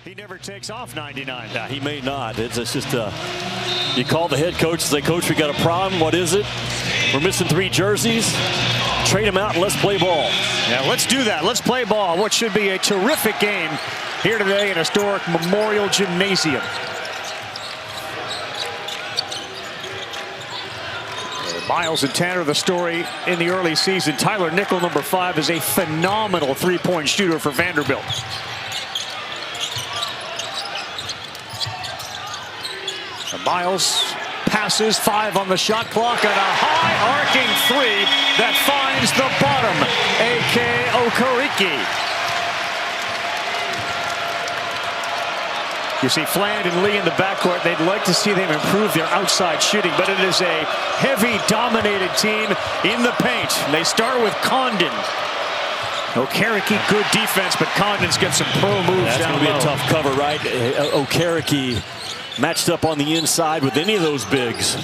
He never takes off 99. Yeah, he may not. It's just you call the head coach and say, Coach, we got a problem. What is it? We're missing 3 jerseys. Trade them out and let's play ball. Yeah, let's do that. Let's play ball. What should be a terrific game here today in historic Memorial Gymnasium. Miles and Tanner, the story in the early season. Tyler Nickel, number 5, is a phenomenal three-point shooter for Vanderbilt. And Miles passes, 5 on the shot clock, and a high arcing 3 that finds the bottom. A.K. Okereke. You see Fland and Lee in the backcourt. They'd like to see them improve their outside shooting, but it is a heavy, dominated team in the paint. They start with Condon. Okereke, good defense, but Condon's got some pro moves down low. That's going to be a tough cover, right? Okereke matched up on the inside with any of those bigs.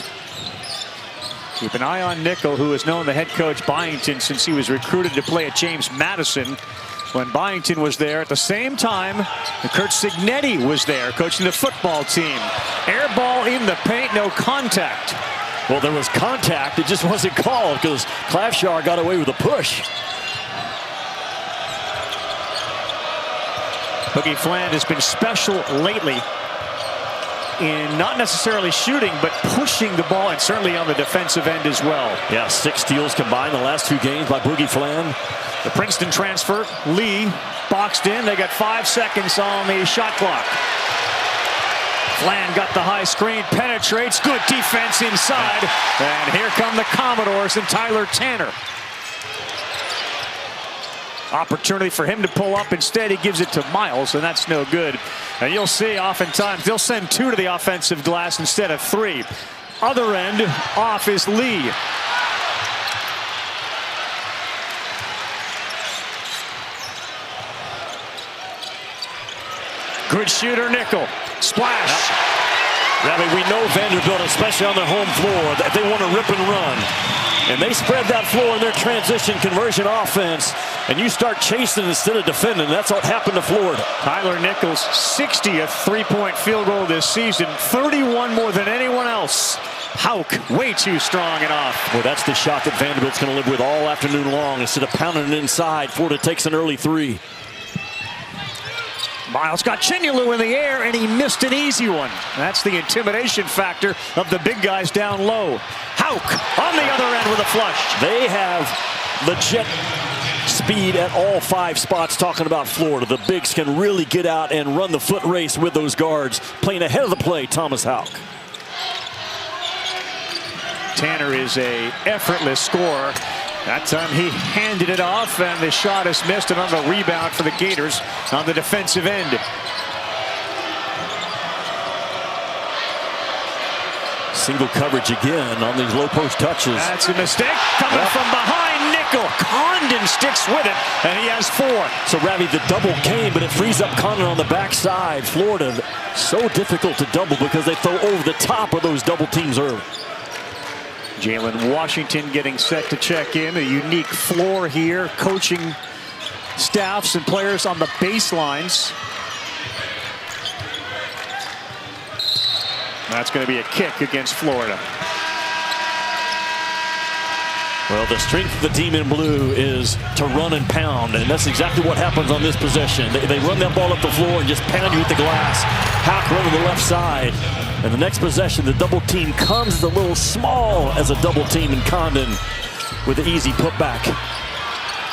Keep an eye on Nickel, who has known the head coach Byington since he was recruited to play at James Madison when Byington was there. At the same time, Kurt Signetti was there coaching the football team. Air ball in the paint, no contact. Well, there was contact. It just wasn't called because Klafschar got away with a push. Boogie Fland has been special lately in not necessarily shooting, but pushing the ball, and certainly on the defensive end as well. Yeah, 6 steals combined the last 2 games by Boogie Fland. The Princeton transfer, Lee, boxed in. They got 5 seconds on the shot clock. Fland got the high screen, penetrates, good defense inside. And here come the Commodores and Tyler Tanner. Opportunity for him to pull up. Instead, he gives it to Miles, and that's no good. And you'll see oftentimes they'll send 2 to the offensive glass instead of 3. Other end off is Lee. Good shooter, Nickel. Splash. Ravi, we know Vanderbilt, especially on their home floor, that they want to rip and run. And they spread that floor in their transition conversion offense. And you start chasing instead of defending. That's what happened to Florida. Tyler Nickel's 60th three-point field goal this season. 31 more than anyone else. Hauk, way too strong and off. Well, that's the shot that Vanderbilt's going to live with all afternoon long. Instead of pounding it inside, Florida takes an early 3. Miles got Chinyalu in the air, and he missed an easy one. That's the intimidation factor of the big guys down low. Hauk on the other end with a flush. They have legit speed at all 5 spots. Talking about Florida, the bigs can really get out and run the foot race with those guards. Playing ahead of the play, Thomas Hauk. Tanner is a effortless scorer. That time he handed it off, and the shot is missed, and on the rebound for the Gators on the defensive end. Single coverage again on these low post touches. That's a mistake coming from behind. Nickel. Condon sticks with it, and he has 4. So Ravi, the double came, but it frees up Condon on the backside. Florida, so difficult to double because they throw over the top of those double teams early. Jalen Washington getting set to check in. A unique floor here. Coaching staffs and players on the baselines. That's going to be a kick against Florida. Well, the strength of the team in blue is to run and pound, and that's exactly what happens on this possession. They run that ball up the floor and just pound you with the glass. Hauk running the left side. And the next possession, the double team comes as a little small as a double team, and Condon with the easy putback.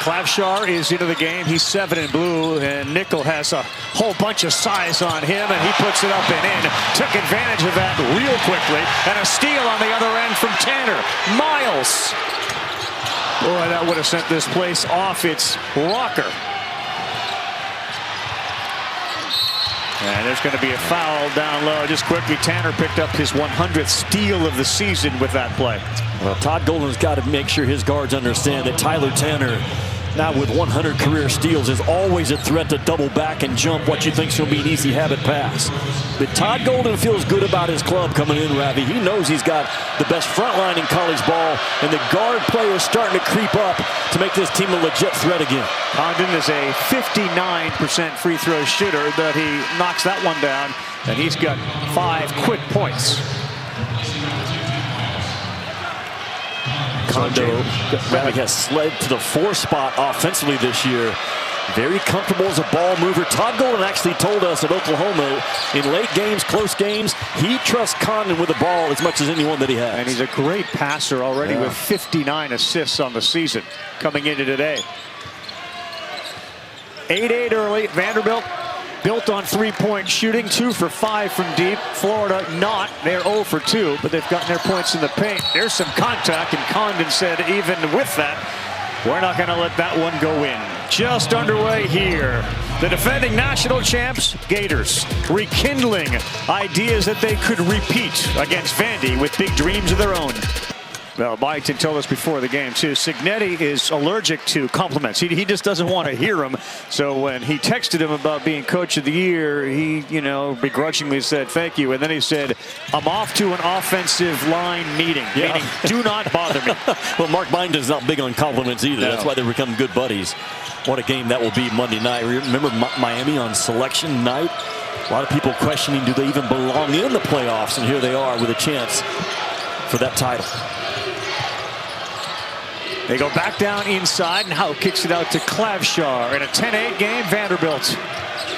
Klafschar is into the game. He's 7 in blue, and Nickel has a whole bunch of size on him, and he puts it up and in. Took advantage of that real quickly, and a steal on the other end from Tanner. Miles. Boy, that would have sent this place off its rocker. And there's going to be a foul down low. Just quickly, Tanner picked up his 100th steal of the season with that play. Well, Todd Golden's got to make sure his guards understand that Tyler Tanner now with 100 career steals, is always a threat to double back and jump what you think is going to be an easy habit pass. But Todd Golden feels good about his club coming in, Ravi. He knows he's got the best front line in college ball, and the guard play is starting to creep up to make this team a legit threat again. Condon is a 59% free throw shooter, but he knocks that one down, and he's got 5 quick points. Kondo has slid to the 4 spot offensively this year. Very comfortable as a ball mover. Todd Golden actually told us at Oklahoma in late games, close games, he trusts Condon with the ball as much as anyone that he has. And he's a great passer already with 59 assists on the season coming into today. 8-8 early. Vanderbilt built on 3-point shooting, 2 for 5 from deep. Florida not. They're 0 for 2, but they've gotten their points in the paint. There's some contact, and Condon said even with that, we're not going to let that one go in. Just underway here. The defending national champs, Gators, rekindling ideas that they could repeat against Vandy with big dreams of their own. Well, Byington told us before the game, too, Signetti is allergic to compliments. He just doesn't want to hear them. So when he texted him about being coach of the year, he, begrudgingly said thank you. And then he said, I'm off to an offensive line meeting, meaning do not bother me. Well, Mark Byington's not big on compliments either. No. That's why they become good buddies. What a game that will be Monday night. Remember Miami on selection night? A lot of people questioning, do they even belong in the playoffs? And here they are with a chance for that title. They go back down inside, and Howe kicks it out to Clavshar in a 10-8 game. Vanderbilt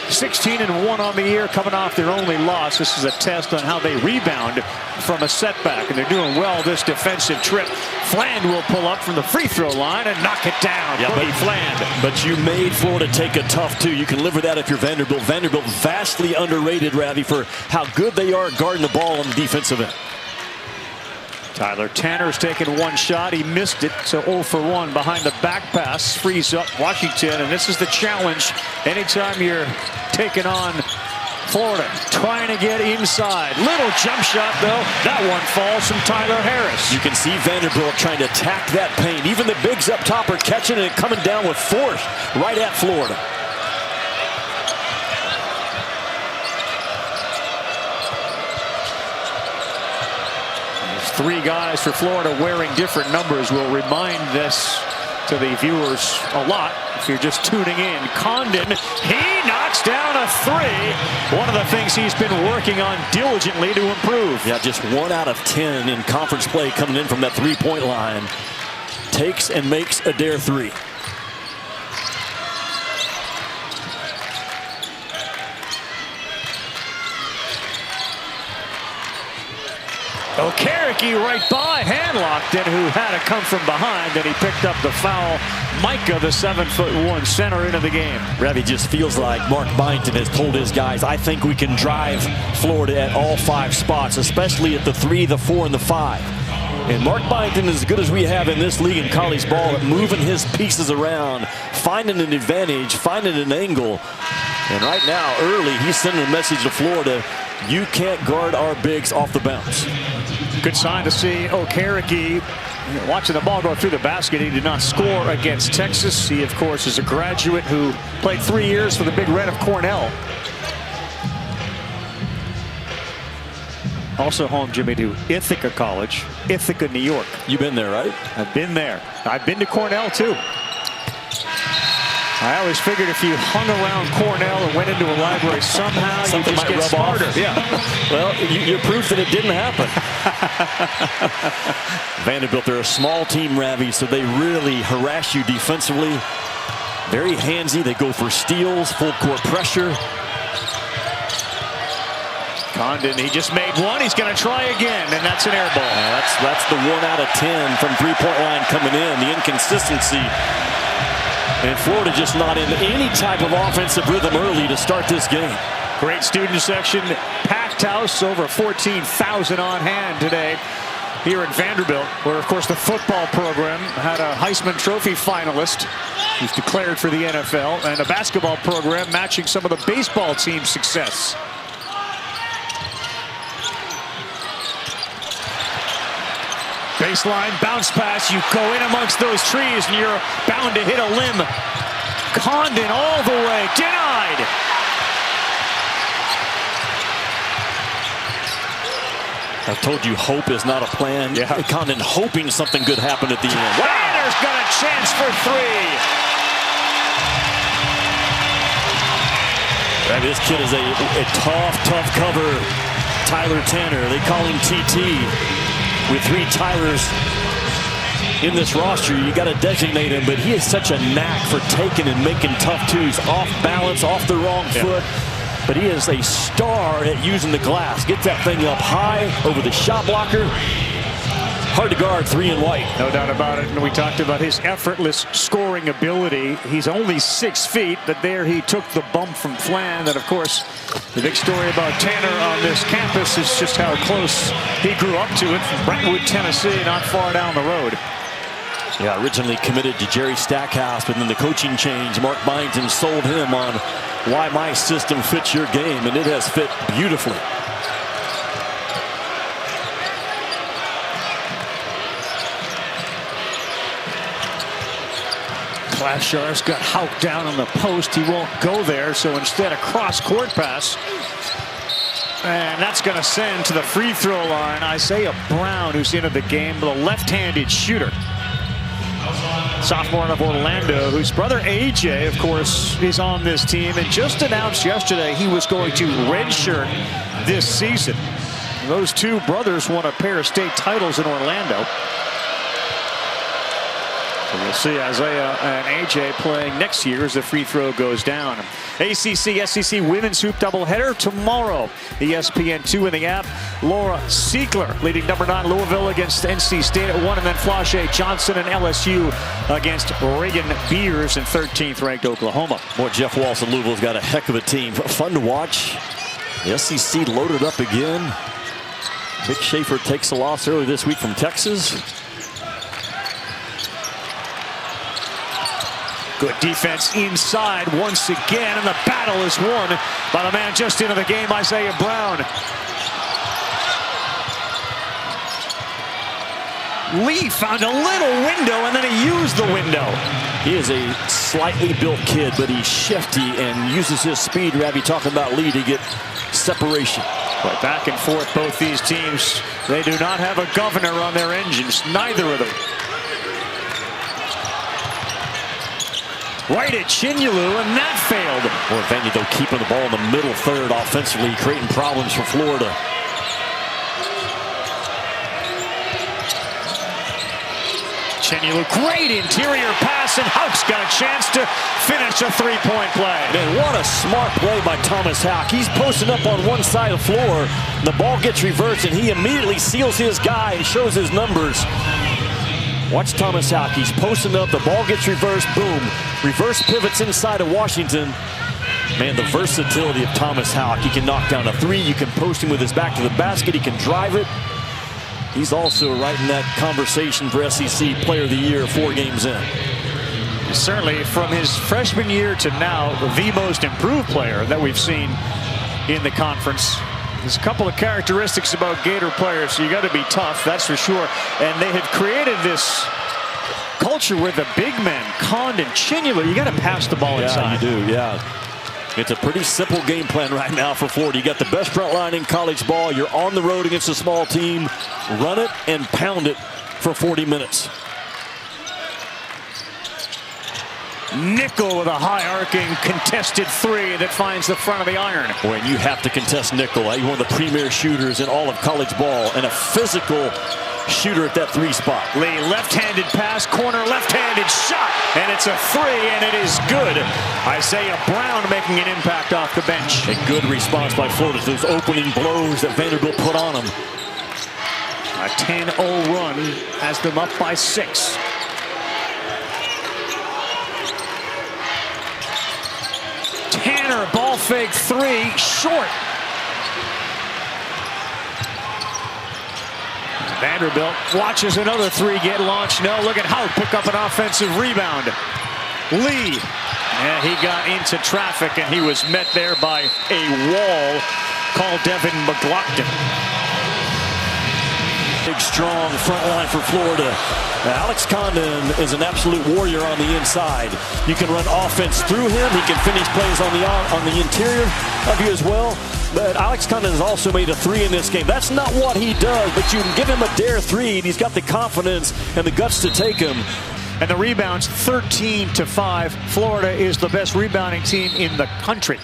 16-1 on the year, coming off their only loss. This is a test on how they rebound from a setback, and they're doing well this defensive trip. Fland will pull up from the free throw line and knock it down. Yeah, Fland. But you made Florida take a tough 2. You can live with that if you're Vanderbilt. Vanderbilt vastly underrated, Ravi, for how good they are guarding the ball on the defensive end. Tyler Tanner's taken 1 shot. He missed it, so 0 for 1 behind the back pass. Frees up Washington, and this is the challenge. Anytime you're taking on Florida, trying to get inside. Little jump shot, though. That one falls from Tyler Harris. You can see Vanderbilt trying to attack that paint. Even the bigs up top are catching it and coming down with force right at Florida. Three guys for Florida wearing different numbers will remind this to the viewers a lot if you're just tuning in. Condon, he knocks down a 3. One of the things he's been working on diligently to improve. Yeah, just 1 out of 10 in conference play coming in from that 3-point line. Takes and makes a dare 3. Okereke right by, hand-locked in, who had to come from behind, and he picked up the foul. Micah, the 7'1" center, into the game. Ravi just feels like Mark Byington has told his guys, I think we can drive Florida at all 5 spots, especially at the 3, the 4, and the 5. And Mark Byington is as good as we have in this league in college ball at moving his pieces around, finding an advantage, finding an angle. And right now, early, he's sending a message to Florida, you can't guard our bigs off the bounce. Good sign to see Okereke watching the ball go through the basket. He did not score against Texas. He, of course, is a graduate who played 3 years for the Big Red of Cornell. Also home, Jimmy, to Ithaca College, Ithaca, New York. You've been there, right? I've been there. I've been to Cornell, too. I always figured if you hung around Cornell and went into a library somehow, you just get smarter. Yeah. Well, you're proof that it didn't happen. Vanderbilt, they're a small team, Ravi, so they really harass you defensively. Very handsy. They go for steals, full court pressure. Condon, he just made 1. He's going to try again, and that's an air ball. That's the 1 out of 10 from 3-point line coming in. The inconsistency. And Florida just not in any type of offensive rhythm early to start this game. Great student section, packed house, over 14,000 on hand today here at Vanderbilt, where, of course, the football program had a Heisman Trophy finalist who's declared for the NFL, and a basketball program matching some of the baseball team's success. Baseline bounce pass. You go in amongst those trees and you're bound to hit a limb. Condon all the way. Denied. I've told you hope is not a plan. Yeah. Condon hoping something good happened at the end. Wow. Vander's got a chance for three. Right, this kid is a tough cover. Tyler Tanner, they call him TT. With 3 Tylers in this roster, you got to designate him, but he has such a knack for taking and making tough twos off balance, off the wrong foot. But he is a star at using the glass. Gets that thing up high over the shot blocker. Hard to guard 3 and white. No doubt about it. And we talked about his effortless scoring ability. He's only 6 feet, but there he took the bump from Flan. And of course, the big story about Tanner on this campus is just how close he grew up to it from Brentwood, Tennessee, not far down the road. Yeah, originally committed to Jerry Stackhouse, but then the coaching change. Mark Byington sold him on why my system fits your game, and it has fit beautifully. Clapshar's got Hauk down on the post. He won't go there, so instead a cross-court pass. And that's going to send to the free throw line Isaiah Brown, who's into the game, the left-handed shooter. Sophomore out of Orlando, whose brother AJ, of course, is on this team and just announced yesterday he was going to redshirt this season. Those 2 brothers won a pair of state titles in Orlando. So we'll see Isaiah and AJ playing next year as the free throw goes down. ACC SEC women's hoop doubleheader tomorrow. ESPN2 in the app. Laura Siegler leading number 9 Louisville against NC State at 1, and then Flashe Johnson and LSU against Reagan Beers and 13th ranked Oklahoma. Boy, Jeff Walsh and Louisville's got a heck of a team. Fun to watch. The SEC loaded up again. Vic Schaefer takes a loss early this week from Texas. Good defense inside once again, and the battle is won by the man just into the game, Isaiah Brown. Lee found a little window, and then he used the window. He is a slightly built kid, but he's shifty and uses his speed. Rabbi talking about Lee to get separation. But back and forth, both these teams, they do not have a governor on their engines, neither of them. Right at Chinyelu, and that failed. Well, Vandy, though, keeping the ball in the middle third offensively, creating problems for Florida. Chinyelu, great interior pass, and Hauk's got a chance to finish a 3-point play. Man, what a smart play by Thomas Hauk. He's posting up on one side of the floor. The ball gets reversed, and he immediately seals his guy and shows his numbers. Watch Thomas Hauk. He's posting up. The ball gets reversed. Boom. Reverse pivots inside of Washington. Man, the versatility of Thomas Hauk. He can knock down a 3. You can post him with his back to the basket. He can drive it. He's also right in that conversation for SEC Player of the Year 4 games in. Certainly, from his freshman year to now, the most improved player that we've seen in the conference. There's a couple of characteristics about Gator players. So you got to be tough, that's for sure. And they have created this culture where the big men, Condon, Chinyelu, you got to pass the ball inside. Yeah, you do, yeah. It's a pretty simple game plan right now for Florida. You got the best front line in college ball. You're on the road against a small team. Run it and pound it for 40 minutes. Nickel with a high arcing contested 3 that finds the front of the iron. Boy, and you have to contest Nickel. He's one of the premier shooters in all of college ball and a physical shooter at that 3 spot. Lee, left-handed pass, corner, left-handed shot, and it's a 3, and it is good. Isaiah Brown making an impact off the bench. A good response by Florida to those opening blows that Vanderbilt put on them. A 10-0 run has them up by 6. Tanner, ball fake 3, short. Vanderbilt watches another 3 get launched. No, look at Hauk pick up an offensive rebound. Lee, yeah, he got into traffic and he was met there by a wall called Devin McLaughlin. Big, strong front line for Florida. Now, Alex Condon is an absolute warrior on the inside. You can run offense through him. He can finish plays on the interior of you as well. But Alex Condon has also made a three in this game. That's not what he does, but you can give him a dare three, and he's got the confidence and the guts to take him. And the rebounds 13-5. Florida is the best rebounding team in the country.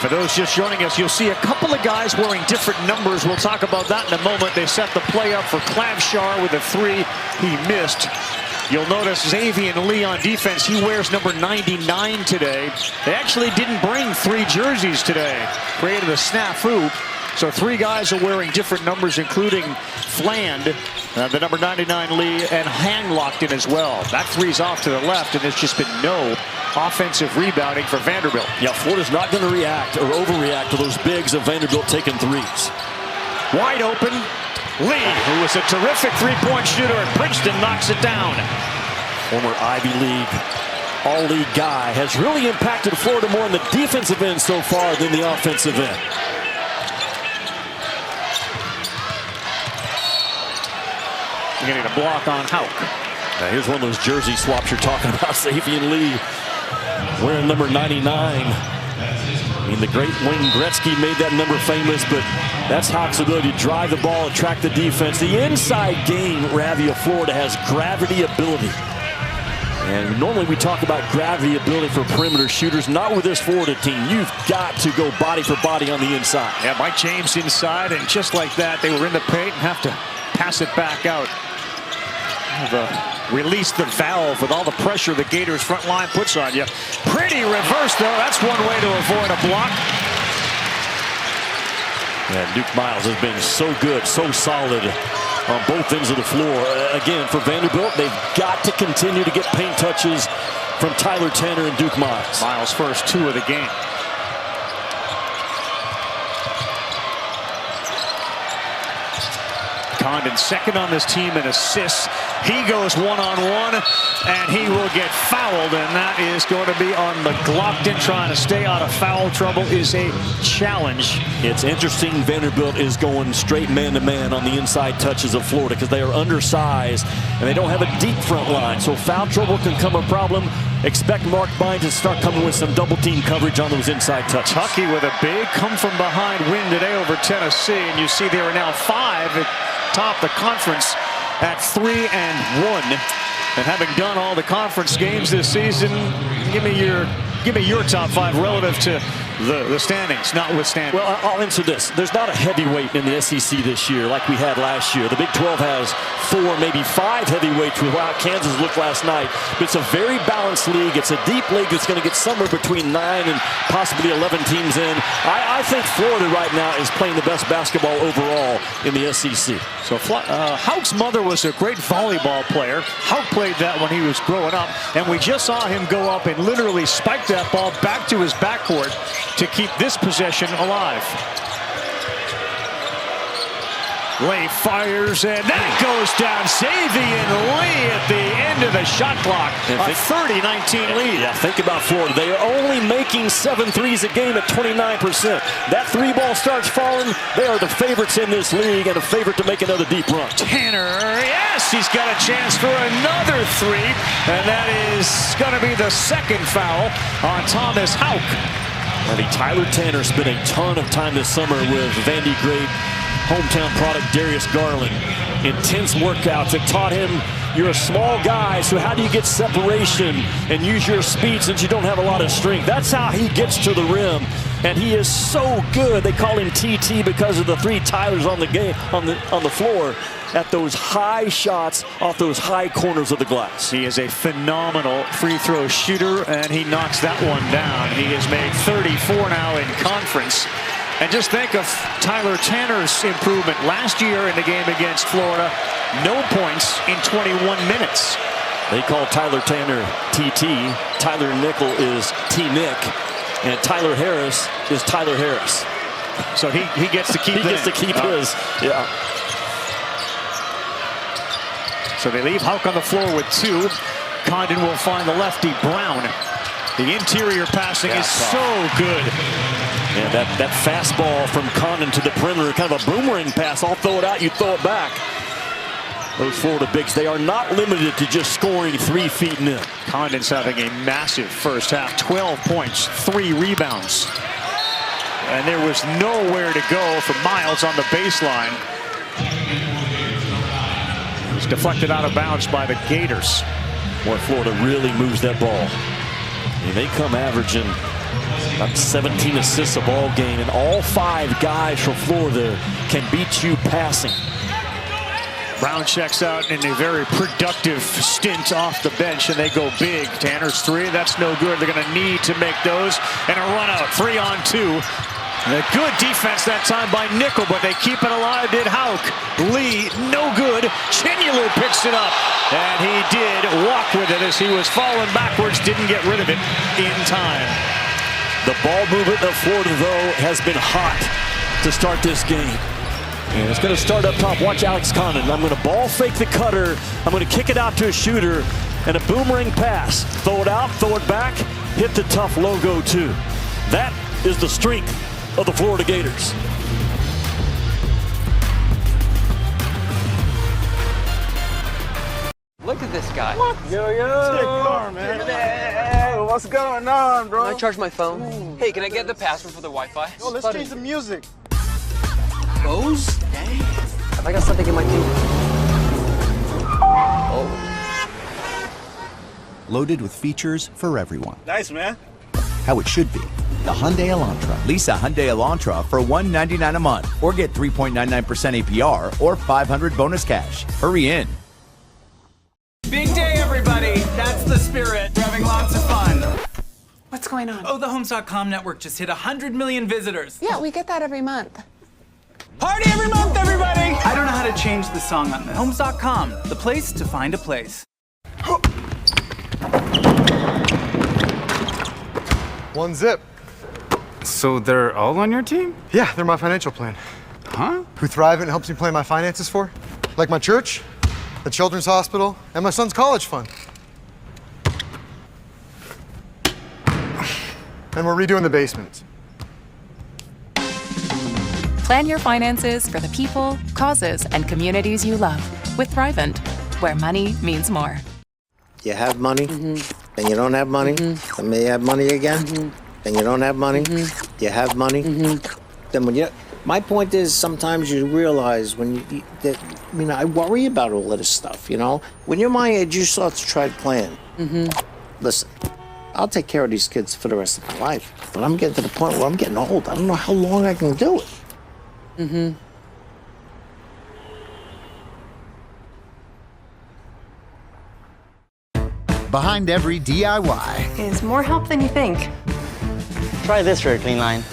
For those just joining us, you'll see a couple of guys wearing different numbers. We'll talk about that in a moment. They set the play up for Clavshar with a three. He missed. You'll notice Xavier Lee on defense. He wears number 99 today. They actually didn't bring three jerseys today. Created a snafu. So three guys are wearing different numbers, including Fland, the number 99 Lee, and Hang locked in as well. That three's off to the left, and there's just been no offensive rebounding for Vanderbilt. Yeah, Florida's not going to react or overreact to those bigs of Vanderbilt taking threes. Wide open. Lee, who was a terrific three-point shooter at Princeton, knocks it down. Former Ivy League all-league guy has really impacted Florida more in the defensive end so far than the offensive end. Getting a block on Hauk. Now here's one of those jersey swaps you're talking about. Xavier Lee wearing number 99. I mean, the great Wayne Gretzky made that number famous, but that's Hauk's ability to drive the ball, attract the defense. The inside game, Ravi, of Florida has gravity ability. And normally we talk about gravity ability for perimeter shooters. Not with this Florida team. You've got to go body for body on the inside. Yeah, Mike James inside, and just like that, they were in the paint and have to pass it back out. Release the valve with all the pressure the Gators front line puts on you. Pretty reverse, though. That's one way to avoid a block. Yeah, Duke Miles has been so good, so solid on both ends of the floor. Again, for Vanderbilt, they've got to continue to get paint touches from Tyler Tanner and Duke Miles. Miles' first two of the game. Condon second on this team in assists. He goes one-on-one, and he will get fouled, and that is going to be on McLaughlin. Trying to stay out of foul trouble is a challenge. It's interesting Vanderbilt is going straight man-to-man on the inside touches of Florida because they are undersized, and they don't have a deep front line, so foul trouble can come a problem. Expect Mark Bynes to start coming with some double-team coverage on those inside touches. Tucky with a big come-from-behind win today over Tennessee, and you see they are now 5 at top the conference at 3-1. And having done all the conference games this season, give me your top 5 relative to the standings, notwithstanding. Well, I'll answer this. There's not a heavyweight in the SEC this year like we had last year. The Big 12 has 4, maybe 5 heavyweights with how Kansas looked last night. But it's a very balanced league. It's a deep league that's going to get somewhere between 9 and possibly 11 teams in. I think Florida right now is playing the best basketball overall in the SEC. So Hauk's mother was a great volleyball player. Hauk played that when he was growing up, and we just saw him go up and literally spike that ball back to his backcourt to keep this possession alive. Lay fires, and that goes down. Xavier Lee at the end of the shot clock. A 30-19 lead. Yeah, think about Florida. They are only making 7 threes a game at 29%. That three ball starts falling. They are the favorites in this league and a favorite to make another deep run. Tanner, yes, he's got a chance for another three, and that is going to be the second foul on Thomas Hauk. Tyler Tanner spent a ton of time this summer with Vandy great hometown product Darius Garland. Intense workouts that taught him you're a small guy, so how do you get separation and use your speed since you don't have a lot of strength? That's how he gets to the rim, and he is so good. They call him TT because of the 3 Tylers on the game on the floor at those high shots off those high corners of the glass. He is a phenomenal free throw shooter, and he knocks that one down. He has made 34 now in conference. And just think of Tyler Tanner's improvement last year in the game against Florida. No points in 21 minutes. They call Tyler Tanner TT. Tyler Nickel is T-Nick. And Tyler Harris is Tyler Harris. So he gets to keep his. Yeah. So they leave Hauk on the floor with 2. Condon will find the lefty, Brown. The interior passing is so good. Yeah, that fastball from Condon to the perimeter, kind of a boomerang pass. I'll throw it out, you throw it back. Those Florida bigs, they are not limited to just scoring 3 feet and in. Condon's having a massive first half, 12 points, 3 rebounds. And there was nowhere to go for Miles on the baseline. It's deflected out of bounds by the Gators. Boy, Florida really moves that ball. And they come averaging about 17 assists a ball game, and all 5 guys from Florida can beat you passing. Brown checks out in a very productive stint off the bench, and they go big. Tanner's 3, that's no good. They're going to need to make those. And a run out, 3-on-2. A good defense that time by Nickel, but they keep it alive, did Hauk. Lee, no good. Chinyalu picks it up, and he did walk with it as he was falling backwards, didn't get rid of it in time. The ball movement of Florida, though, has been hot to start this game. And it's going to start up top. Watch Alex Condon. I'm going to ball fake the cutter. I'm going to kick it out to a shooter, and a boomerang pass. Throw it out, throw it back, hit the tough logo, too. That is the strength of the Florida Gators. Look at this guy. Yo, sick car, man. Hey, what's going on, bro? Can I charge my phone? Ooh. Hey, can I get the password for the Wi-Fi? Yo, let's change the music. Bose? Dang. Have I got something in my teeth? Oh. Loaded with features for everyone. Nice, man. How it should be. The Hyundai Elantra. Lease a Hyundai Elantra for $199 a month, or get 3.99% APR or $500 bonus cash. Hurry in. Big day, everybody. That's the spirit. We're having lots of fun. What's going on? Oh, the Homes.com network just hit 100 million visitors. Yeah, we get that every month. Party every month, everybody! I don't know how to change the song on this. Homes.com, the place to find a place. One zip. So they're all on your team? Yeah, they're my financial plan. Huh? Who Thrivent helps me plan my finances for. Like my church, the children's hospital, and my son's college fund. And we're redoing the basement. Plan your finances for the people, causes, and communities you love with Thrivent, where money means more. You have money, then you don't have money, then you have money again, then you don't have money, you have money, then when you... My point is, sometimes you realize when you that, you know, I worry about all of this stuff, you know? When you're my age, you start to try to plan. Listen, I'll take care of these kids for the rest of my life, but I'm getting to the point where I'm getting old. I don't know how long I can do it. Behind every DIY Is more help than you think. Try this for a clean line.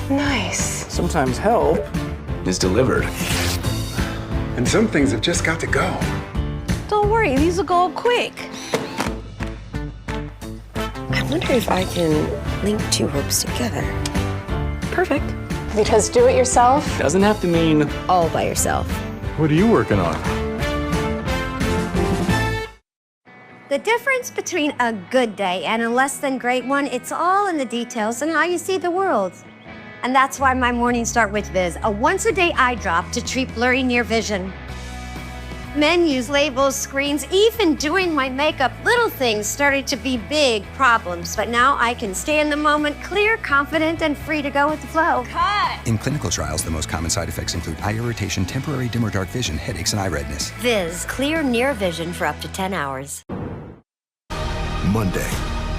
Nice. Sometimes help is delivered. And some things have just got to go. Don't worry, these will go quick. I wonder if I can link 2 ropes together. Perfect. Because do it yourself Doesn't have to mean All by yourself. What are you working on? The difference between a good day and a less than great one, it's all in the details and how you see the world. And that's why my mornings start with Viz, a once-a-day eye drop to treat blurry near vision. Menus, labels, screens, even doing my makeup, little things started to be big problems. But now I can stay in the moment, clear, confident, and free to go with the flow. Cut! In clinical trials, the most common side effects include eye irritation, temporary dim or dark vision, headaches, and eye redness. Viz, clear near vision for up to 10 hours. Monday,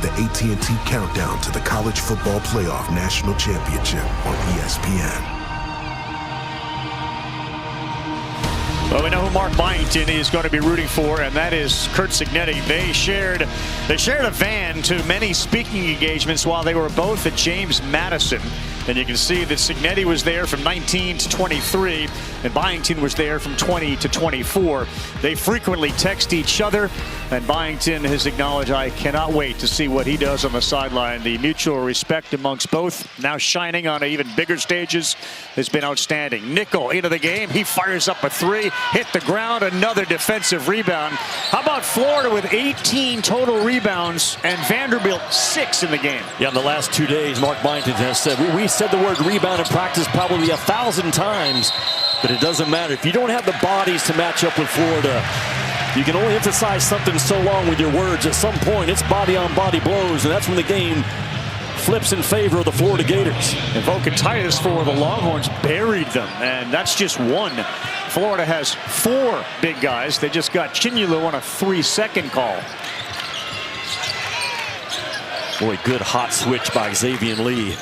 the AT&T Countdown to the College Football Playoff National Championship on ESPN. Well, we know who Mark Byington is going to be rooting for, and that is Curt Cignetti. They shared a van to many speaking engagements while they were both at James Madison. And you can see that Cignetti was there from 19 to 23, and Byington was there from 20 to 24. They frequently text each other, and Byington has acknowledged, I cannot wait to see what he does on the sideline. The mutual respect amongst both, now shining on even bigger stages, has been outstanding. Nickel into the game. He fires up a three, hit the ground, another defensive rebound. How about Florida with 18 total rebounds and Vanderbilt 6 in the game? Yeah, in the last 2 days, Mark Byington has said, we said the word rebound in practice probably 1,000 times, but it doesn't matter. If you don't have the bodies to match up with Florida, you can only emphasize something so long with your words. At some point, it's body-on-body blows, and that's when the game flips in favor of the Florida Gators. And Titus for the Longhorns buried them, and that's just one. Florida has 4 big guys. They just got Chinyelu on a 3-second call. Boy, good hot switch by Xavier Lee.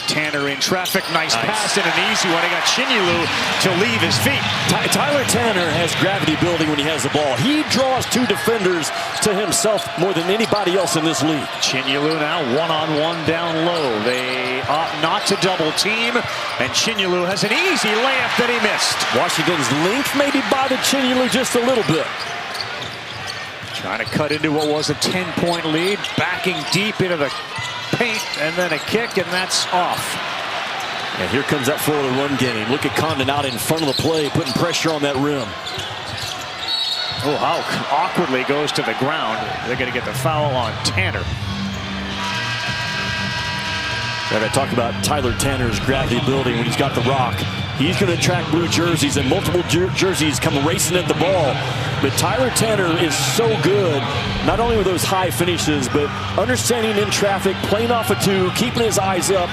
Tanner in traffic, nice pass and an easy one. He got Chinyelu to leave his feet. Tyler Tanner has gravity building when he has the ball. He draws 2 defenders to himself more than anybody else in this league. Chinyelu now one-on-one down low. They ought not to double team, and Chinyelu has an easy layup that he missed. Washington's length maybe bothered Chinyelu just a little bit. Trying to cut into what was a 10-point lead, backing deep into the paint, and then a kick, and that's off. And here comes that Florida run game. Look at Condon out in front of the play, putting pressure on that rim. Oh, how awkwardly goes to the ground. They're going to get the foul on Tanner. And I talked about Tyler Tanner's gravity building when he's got the rock. He's going to attract blue jerseys, and multiple jerseys come racing at the ball. But Tyler Tanner is so good, not only with those high finishes, but understanding in traffic, playing off a 2, keeping his eyes up,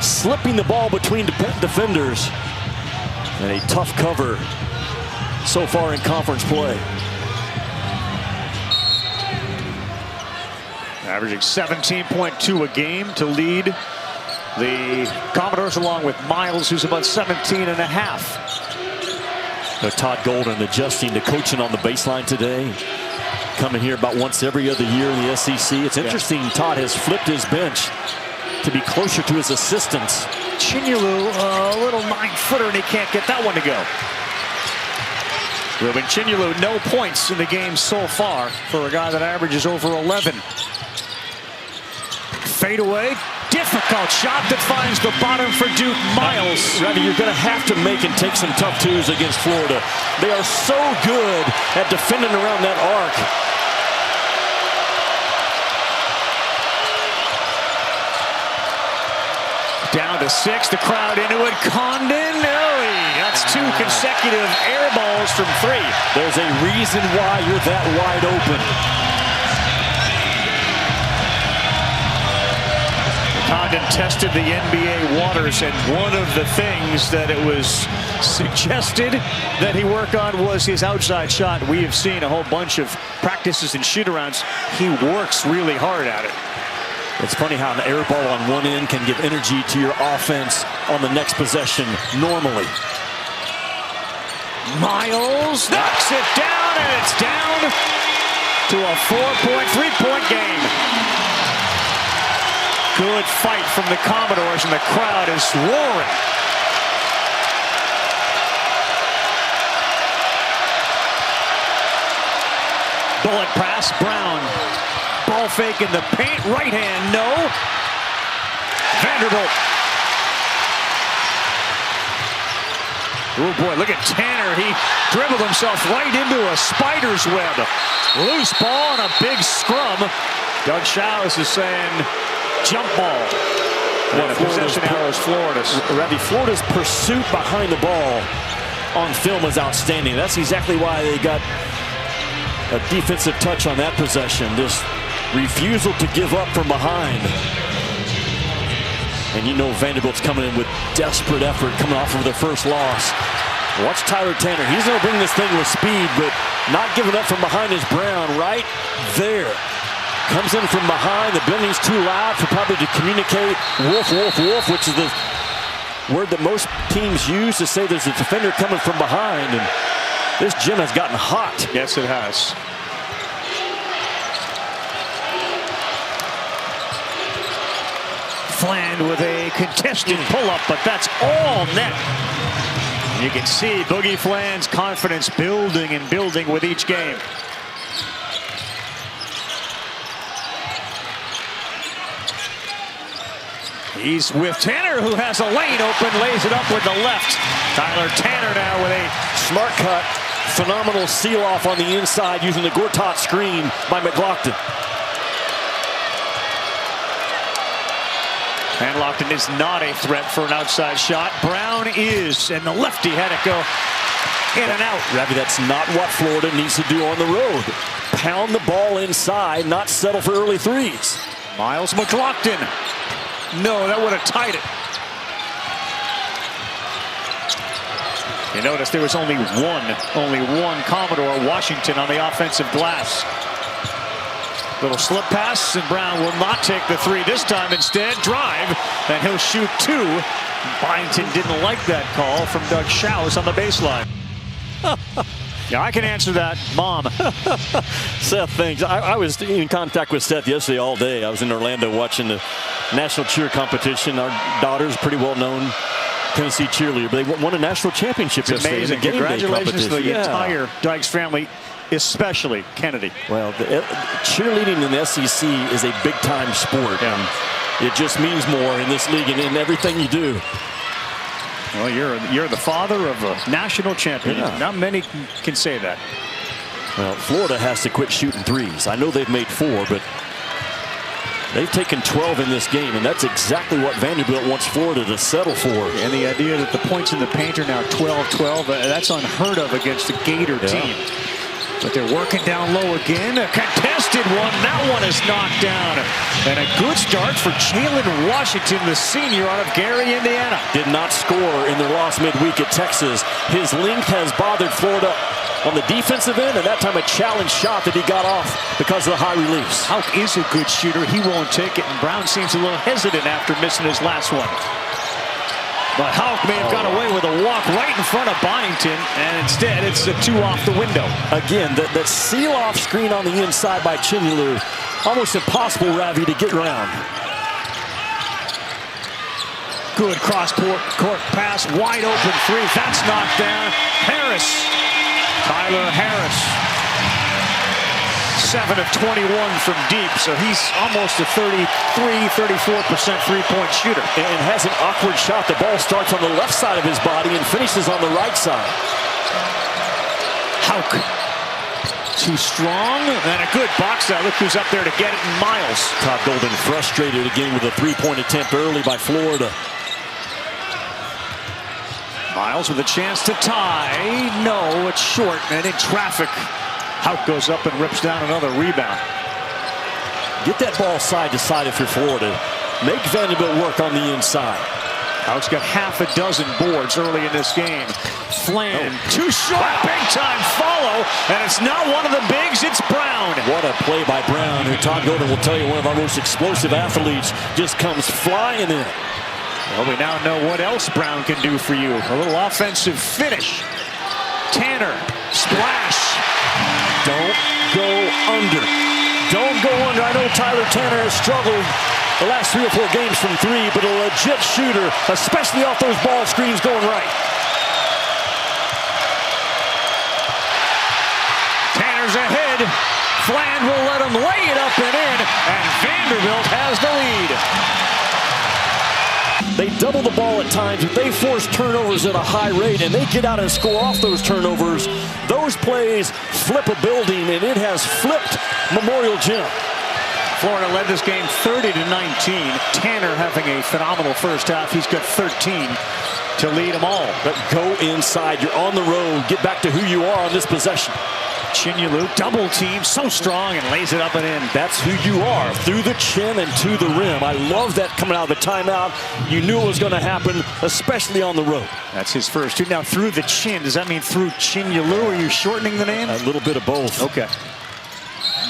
slipping the ball between defenders. And a tough cover so far in conference play. Averaging 17.2 a game to lead the Commodores, along with Miles, who's about 17 and a half. Todd Golden adjusting to coaching on the baseline today. Coming here about once every other year in the SEC. It's interesting, Todd has flipped his bench to be closer to his assistants. Chinyelu, a little 9-footer, and he can't get that one to go. Ruben Chinyelu, no points in the game so far for a guy that averages over 11. Fade away. Difficult shot that finds the bottom for Duke. Miles. Ravi, you're going to have to make and take some tough 2s against Florida. They are so good at defending around that arc. Down to 6, the crowd into it. Condon, that's 2 consecutive air balls from 3. There's a reason why you're that wide open. Condon tested the NBA waters, and one of the things that it was suggested that he work on was his outside shot. We have seen a whole bunch of practices and shoot-arounds. He works really hard at it. It's funny how an air ball on one end can give energy to your offense on the next possession normally. Miles knocks it down, and it's down to a 4-point, 3-point game. Good fight from the Commodores, and the crowd is roaring. Bullet pass, Brown. Ball fake in the paint, right hand, no. Vanderbilt. Oh boy, look at Tanner. He dribbled himself right into a spider's web. Loose ball and a big scrum. Doug Shows is saying, jump ball. What a possession arrows Florida's. Ravi, Florida's pursuit behind the ball on film is outstanding. That's exactly why they got a defensive touch on that possession. This refusal to give up from behind. And you know Vanderbilt's coming in with desperate effort, coming off of their first loss. Watch Tyler Tanner. He's going to bring this thing with speed, but not giving up from behind is Brown right there. Comes in from behind. The building's too loud for probably to communicate wolf, wolf, wolf, which is the word that most teams use to say there's a defender coming from behind. And this gym has gotten hot. Yes, it has. Fland with a contested pull-up, but that's all net. You can see Boogie Fland's confidence building and building with each game. He's with Tanner, who has a lane open, lays it up with the left. Tyler Tanner now with a smart cut. Phenomenal seal-off on the inside using the Gortat screen by McLaughlin. And Lockton is not a threat for an outside shot. Brown is, and the lefty had it go in and out. Ravi, that's not what Florida needs to do on the road. Pound the ball inside, not settle for early threes. Miles McLaughlin. No, that would have tied it. You notice there was only one Commodore Washington on the offensive glass. Little slip pass, and Brown will not take the three this time. Instead, drive, and he'll shoot two. Byington didn't like that call from Doug Schaus on the baseline. Yeah, I can answer that, Mom. Seth, thanks. I was in contact with Seth yesterday all day. I was in Orlando watching the national cheer competition. Our daughter's pretty well-known Tennessee cheerleader, but they won a national championship yesterday. Amazing. Congratulations to the entire Dykes family, especially Kennedy. Well, cheerleading in the SEC is a big-time sport, and it just means more in this league and in everything you do. Well, you're the father of a national champion. Yeah. Not many can say that. Well, Florida has to quit shooting threes. I know they've made 4, but they've taken 12 in this game, and that's exactly what Vanderbilt wants Florida to settle for. And the idea that the points in the paint are now 12-12, that's unheard of against a Gator team. But they're working down low again. A contested one. That one is knocked down. And a good start for Jalen Washington, the senior out of Gary, Indiana. Did not score in their loss midweek at Texas. His length has bothered Florida on the defensive end, and that time a challenge shot that he got off because of the high release. Houck is a good shooter. He won't take it, and Brown seems a little hesitant after missing his last one. But Houck may have gone away with a walk right in front of Byington, and instead it's a 2 off the window. Again, the seal-off screen on the inside by Chinyalu, almost impossible, Ravi, to get around. Good cross-court pass, wide open three. That's knocked down. Harris, Tyler Harris. 7 of 21 from deep, so he's almost a 33-34% three-point shooter. And has an awkward shot. The ball starts on the left side of his body and finishes on the right side. Houck. Too strong, and a good box out. Look who's up there to get it, Miles. Todd Golden frustrated again with a three-point attempt early by Florida. Miles with a chance to tie. No, it's short, and in traffic. Houck goes up and rips down another rebound. Get that ball side to side if you're Florida. Make Vanderbilt work on the inside. Houck's got half a dozen boards early in this game. Fland, too short, big time follow, and it's not one of the bigs, it's Brown. What a play by Brown, who Todd Golden will tell you one of our most explosive athletes, just comes flying in. Well, we now know what else Brown can do for you. A little offensive finish. Tanner, splash. Don't go under. Don't go under. I know Tyler Tanner has struggled the last 3 or 4 games from 3, but a legit shooter, especially off those ball screens going right. Tanner's ahead. Fland will let him lay it up and in, and Vanderbilt has the lead. They double the ball at times, but they force turnovers at a high rate, and they get out and score off those turnovers. Those plays flip a building, and it has flipped Memorial Gym. Florida led this game 30-19. Tanner having a phenomenal first half. He's got 13 to lead them all. But go inside. You're on the road. Get back to who you are on this possession. Chinyalu, double team, so strong, and lays it up and in. That's who you are, through the chin and to the rim. I love that coming out of the timeout. You knew it was going to happen, especially on the road. That's his first two. Now, through the chin, does that mean through Chinyalu? Are you shortening the name? A little bit of both. Okay.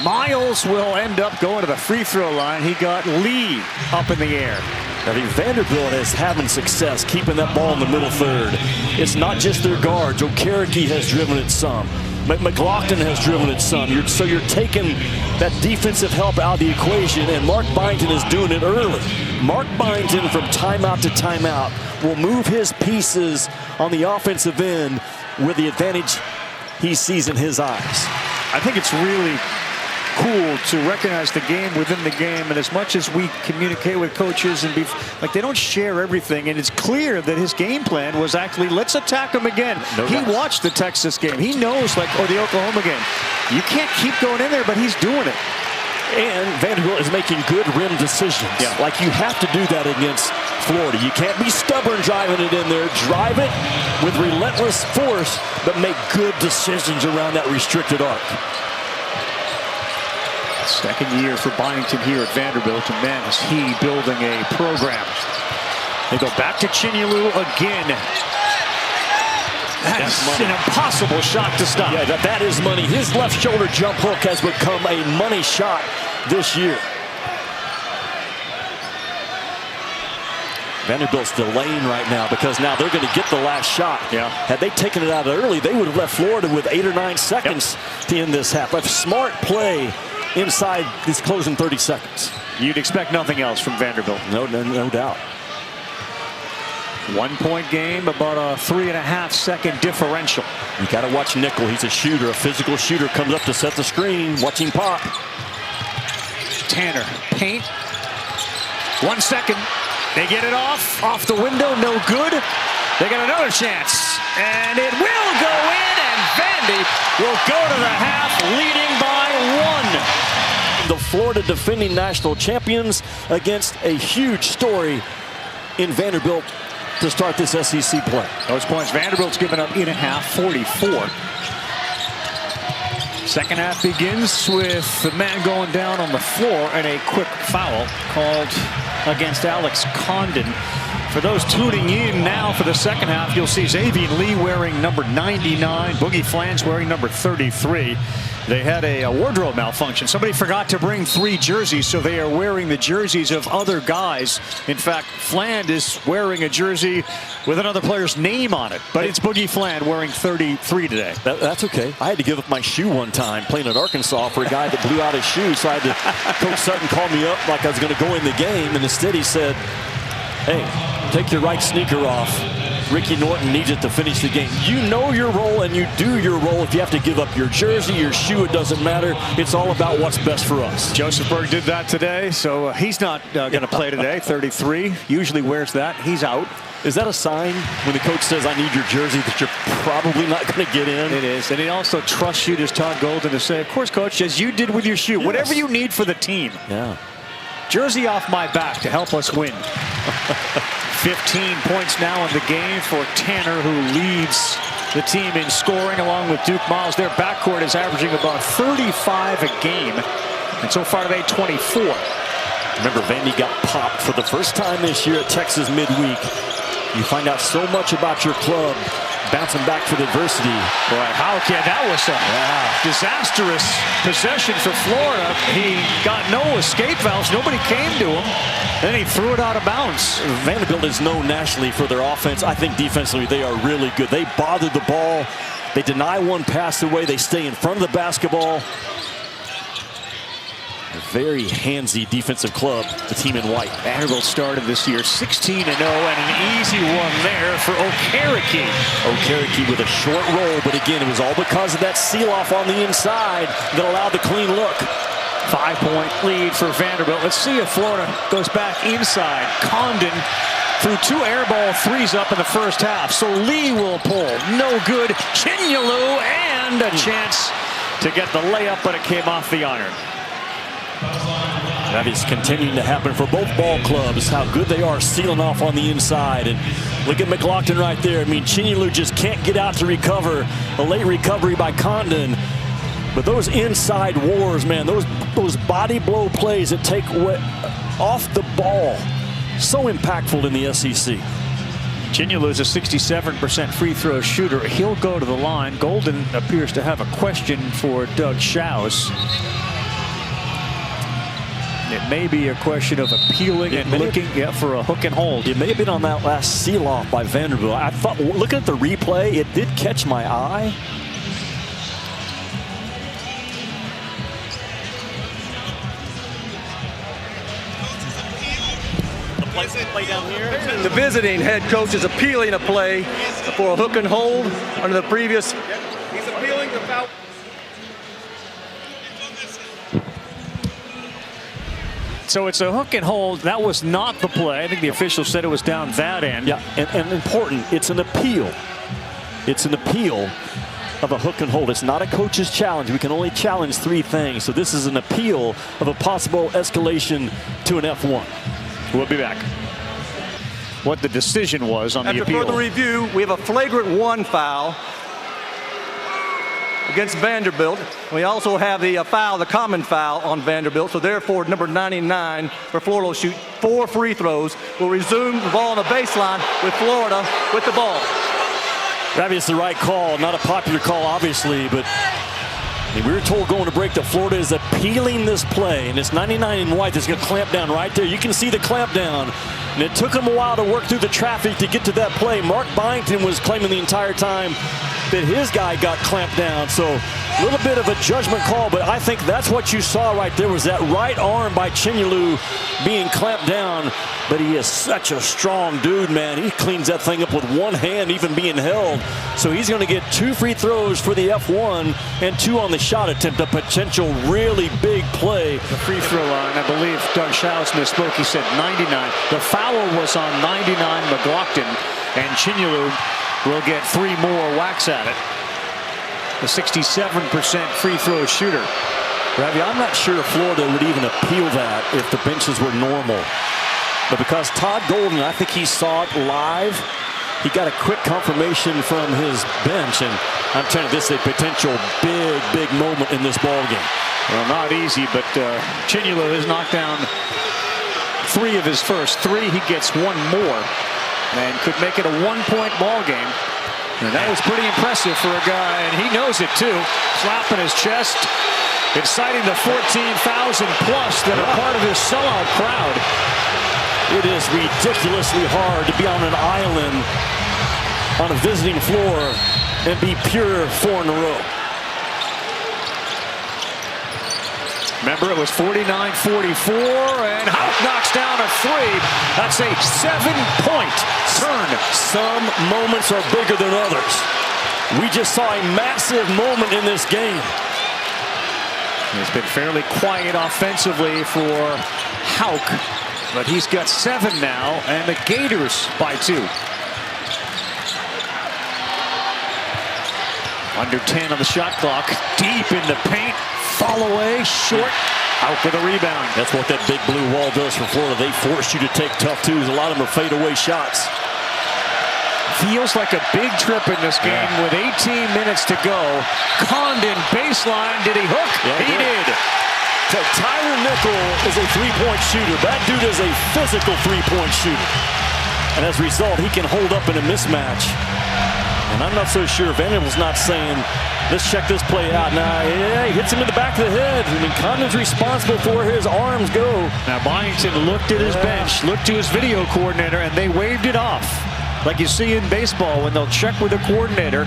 Miles will end up going to the free throw line. He got Lee up in the air. I think Vanderbilt is having success keeping that ball in the middle third. It's not just their guards. Okereke has driven it some. McLaughlin has driven it some. So you're taking that defensive help out of the equation, and Mark Byington is doing it early. Mark Byington from timeout to timeout will move his pieces on the offensive end with the advantage he sees in his eyes. I think it's really cool to recognize the game within the game, and as much as we communicate with coaches and like they don't share everything, and it's clear that his game plan was actually let's attack him again. He watched the Texas game. He knows, like, or the Oklahoma game, you can't keep going in there, but he's doing it. And Vanderbilt is making good rim decisions. Yeah. Like you have to do that against Florida. You can't be stubborn driving it in there. Drive it with relentless force, but make good decisions around that restricted arc. Second year for Byington here at Vanderbilt, and man, is he building a program. They go back to Chinyelu again. That's an impossible shot to stop. Yeah, that is money. His left shoulder jump hook has become a money shot this year. Vanderbilt's delaying right now because now they're going to get the last shot. Yeah. Had they taken it out early, they would have left Florida with 8 or 9 seconds to end this half. A smart play inside these closing 30 seconds. You'd expect nothing else from Vanderbilt. No doubt. 1 point game, about a 3.5 second differential. You got to watch Nickel. He's a shooter, a physical shooter. Comes up to set the screen. Watch him pop. Tanner, paint. 1 second. They get it off the window, no good. They got another chance, and it will go in, and Vandy will go to the half, leading by 1. The Florida defending national champions against a huge story in Vanderbilt to start this SEC play. Those points, Vanderbilt's given up in a half, 44. Second half begins with the man going down on the floor and a quick foul called against Alex Condon. For those tuning in now for the second half, you'll see Xavier Lee wearing number 99, Boogie Flange wearing number 33. They had a wardrobe malfunction. Somebody forgot to bring 3 jerseys, so they are wearing the jerseys of other guys. In fact, Fland is wearing a jersey with another player's name on it, but it's Boogie Fland wearing 33 today. That's okay. I had to give up my shoe one time playing at Arkansas for a guy that blew out his shoe, so I had to, Coach Sutton called me up like I was going to go in the game, and instead he said, hey, take your right sneaker off. Ricky Norton needs it to finish the game. You know your role and you do your role. If you have to give up your jersey, your shoe, it doesn't matter. It's all about what's best for us. Joseph Berg did that today, so he's not going to play today. 33 usually wears that. He's out. Is that a sign when the coach says, I need your jersey, that you're probably not going to get in? It is. And he also trusts you, does Todd Golden, to say, of course, coach, as you did with your shoe, yes, whatever you need for the team. Yeah. Jersey off my back to help us win. 15 points now in the game for Tanner, who leads the team in scoring along with Duke Miles. Their backcourt is averaging about 35 a game, and so far today 24. Remember, Vandy got popped for the first time this year at Texas midweek. You find out so much about your club bouncing back from adversity. Boy, that was a disastrous possession for Florida. He got no escape valves. Nobody came to him. Then he threw it out of bounds. Vanderbilt is known nationally for their offense. I think defensively they are really good. They bother the ball. They deny one pass away. They stay in front of the basketball. A very handsy defensive club, the team in white. Vanderbilt started this year 16-0, and an easy one there for Okereke. Okereke with a short roll, but again, it was all because of that seal-off on the inside that allowed the clean look. 5-point lead for Vanderbilt. Let's see if Florida goes back inside. Condon threw 2 airball threes up in the first half, so Lee will pull. No good. Chinyelu, and a chance to get the layup, but it came off the iron. That is continuing to happen for both ball clubs, how good they are sealing off on the inside. And look at McLaughlin right there. I mean, Chinyelu just can't get out to recover. A late recovery by Condon. But those inside wars, man, those body blow plays that take off the ball, so impactful in the SEC. Chinyelu is a 67% free throw shooter. He'll go to the line. Golden appears to have a question for Doug Schaus. It may be a question of appealing and looking for a hook and hold. It may have been on that last seal-off by Vanderbilt. I thought, looking at the replay, it did catch my eye. Play down here. The visiting head coach is appealing a play for a hook and hold under the previous. He's appealing the foul. So it's a hook and hold. That was not the play. I think the official said it was down that end. Yeah, and important, it's an appeal. It's an appeal of a hook and hold. It's not a coach's challenge. We can only challenge 3 things. So this is an appeal of a possible escalation to an F1. We'll be back. What the decision was on the appeal. After further review, we have a flagrant 1 foul against Vanderbilt. We also have the foul, the common foul on Vanderbilt. So therefore, number 99 for Florida will shoot 4 free throws. We'll resume the ball on the baseline with Florida with the ball. Ravi, it's the right call. Not a popular call, obviously, but we were told going to break that Florida is appealing this play, and it's 99 in white that's going to clamp down right there. You can see the clamp down, and it took him a while to work through the traffic to get to that play. Mark Byington was claiming the entire time that his guy got clamped down, so a little bit of a judgment call, but I think that's what you saw right there was that right arm by Chinyelu being clamped down, but he is such a strong dude, man. He cleans that thing up with one hand, even being held, so he's going to get 2 free throws for the F1 and 2 on the shot attempt, a potential really big play. The free throw line, I believe Doug Schaus misspoke. He said 99. The foul was on 99 McLaughlin, and Chinyelu will get 3 more whacks at it. The 67% free throw shooter. Ravi, I'm not sure if Florida would even appeal that if the benches were normal. But because Todd Golden, I think he saw it live, he got a quick confirmation from his bench. And I'm telling you, this is a potential big moment in this ball game. Well, not easy, but Chinyelu has knocked down 3 of his first 3. He gets 1 more and could make it a 1-point ball game. And that was pretty impressive for a guy, and he knows it too. Slapping his chest, inciting the 14,000 plus that are part of his sellout crowd. It is ridiculously hard to be on an island on a visiting floor and be pure 4 in a row. Remember, it was 49-44, and Houck knocks down a 3. That's a 7-point turn. Some moments are bigger than others. We just saw a massive moment in this game. It's been fairly quiet offensively for Houck, but he's got 7 now, and the Gators by 2. Under 10 on the shot clock, deep in the paint. Fall away, short, out for the rebound. That's what that big blue wall does for Florida. They force you to take tough twos. A lot of them are fadeaway shots. Feels like a big trip in this game with 18 minutes to go. Condon baseline. Did he hook? Yeah, he did. So Tyler Nickel is a 3-point shooter. That dude is a physical 3-point shooter. And as a result, he can hold up in a mismatch. And I'm not so sure Vanderbilt's not saying, let's check this play out. Now, yeah, he hits him in the back of the head. I mean, Condon's responsible for where his arms go. Now, Byington looked at his bench, looked to his video coordinator, and they waved it off. Like you see in baseball when they'll check with the coordinator,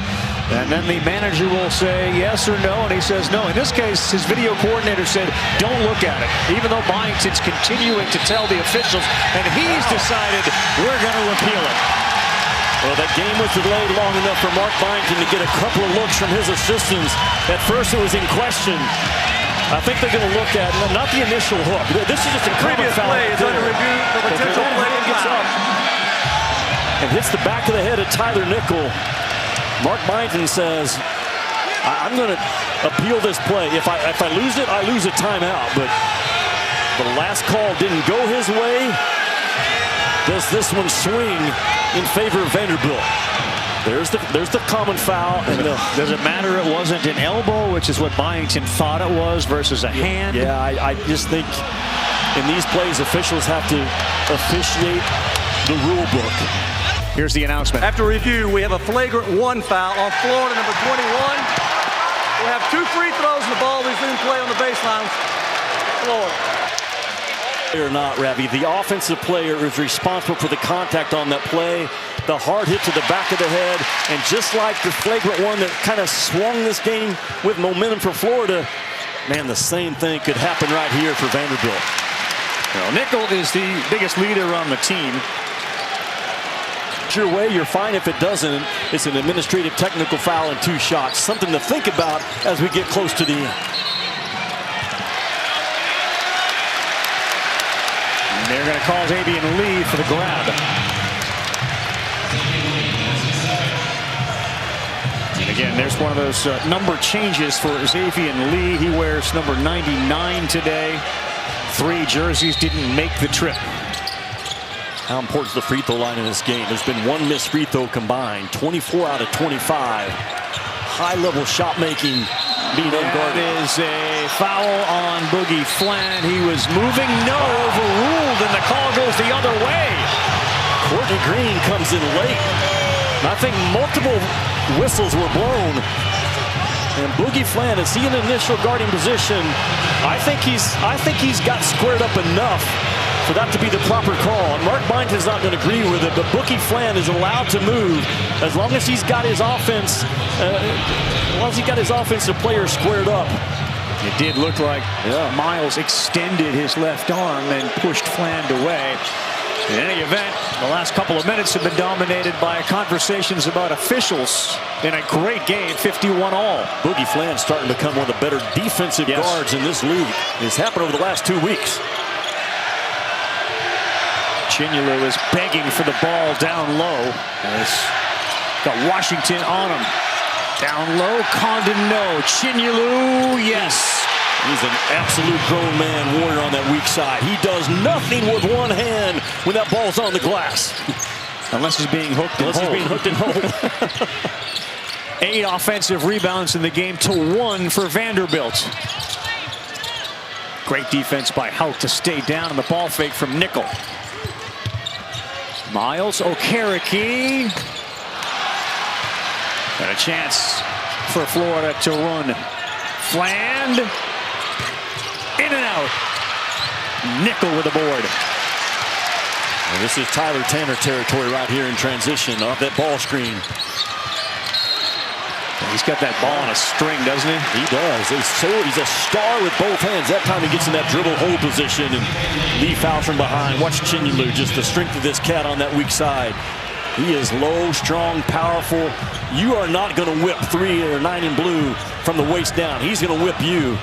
and then the manager will say yes or no, and he says no. In this case, his video coordinator said, don't look at it, even though Byington's continuing to tell the officials, and he's decided we're going to repeal it. Well, that game was delayed long enough for Mark Byington to get a couple of looks from his assistants. At first, it was in question. I think they're going to look at not the initial hook. This is just a previous play is under review for potential play gets up and hits the back of the head of Tyler Nickel. Mark Byington says, I'm going to appeal this play. If I lose it, I lose a timeout. But the last call didn't go his way. Does this one swing in favor of Vanderbilt? There's the common foul. And does it matter it wasn't an elbow, which is what Byington thought it was, versus a hand? Yeah, I just think in these plays, officials have to officiate the rule book. Here's the announcement. After review, we have a flagrant 1 foul on Florida, number 21. We'll have 2 free throws and the ball resume play on the baseline. Florida. Or not, Ravi, the offensive player is responsible for the contact on that play, the hard hit to the back of the head, and just like the flagrant one that kind of swung this game with momentum for Florida, man, the same thing could happen right here for Vanderbilt. Well, Nickel is the biggest leader on the team. Your way, you're fine. If it doesn't, it's an administrative technical foul and 2 shots. Something to think about as we get close to the end. And they're going to call Xavier Lee for the grab. And again, there's one of those number changes for Xavier Lee. He wears number 99 today. 3 jerseys didn't make the trip. How important is the free throw line in this game? There's been 1 missed free throw combined. 24 out of 25. High-level shot making being unguarded. That is a foul on Boogie Flan. He was moving, no, overruled, and the call goes the other way. Courtney Green comes in late. I think multiple whistles were blown. And Boogie Flan, is he in initial guarding position? I think he's got squared up enough for that to be the proper call. And Mark Byington's not going to agree with it, but Boogie Flan is allowed to move as long as he's got his offense, offensive players squared up. It did look like Miles extended his left arm and pushed Flan away. In any event, the last couple of minutes have been dominated by conversations about officials in a great game, 51-all. Boogie Flan starting to become one of the better defensive guards in this league. It's happened over the last 2 weeks. Chinyalu is begging for the ball down low. It's got Washington on him. Down low, Condon no. Chinyalu, yes. He's an absolute grown man warrior on that weak side. He does nothing with one hand when that ball's on the glass. Unless he's being hooked and hold. 8 offensive rebounds in the game to 1 for Vanderbilt. Great defense by Hout to stay down on the ball fake from Nickel. Miles Okereke. And a chance for Florida to run. Fland. In and out. Nickel with the board. And this is Tyler Tanner territory right here in transition off that ball screen. He's got that ball on a string, doesn't he? He does. He's a star with both hands. That time he gets in that dribble hold position and Lee fouls from behind. Watch Chinyalu, just the strength of this cat on that weak side. He is low, strong, powerful. You are not going to whip 3 or 9 in blue from the waist down. He's going to whip you.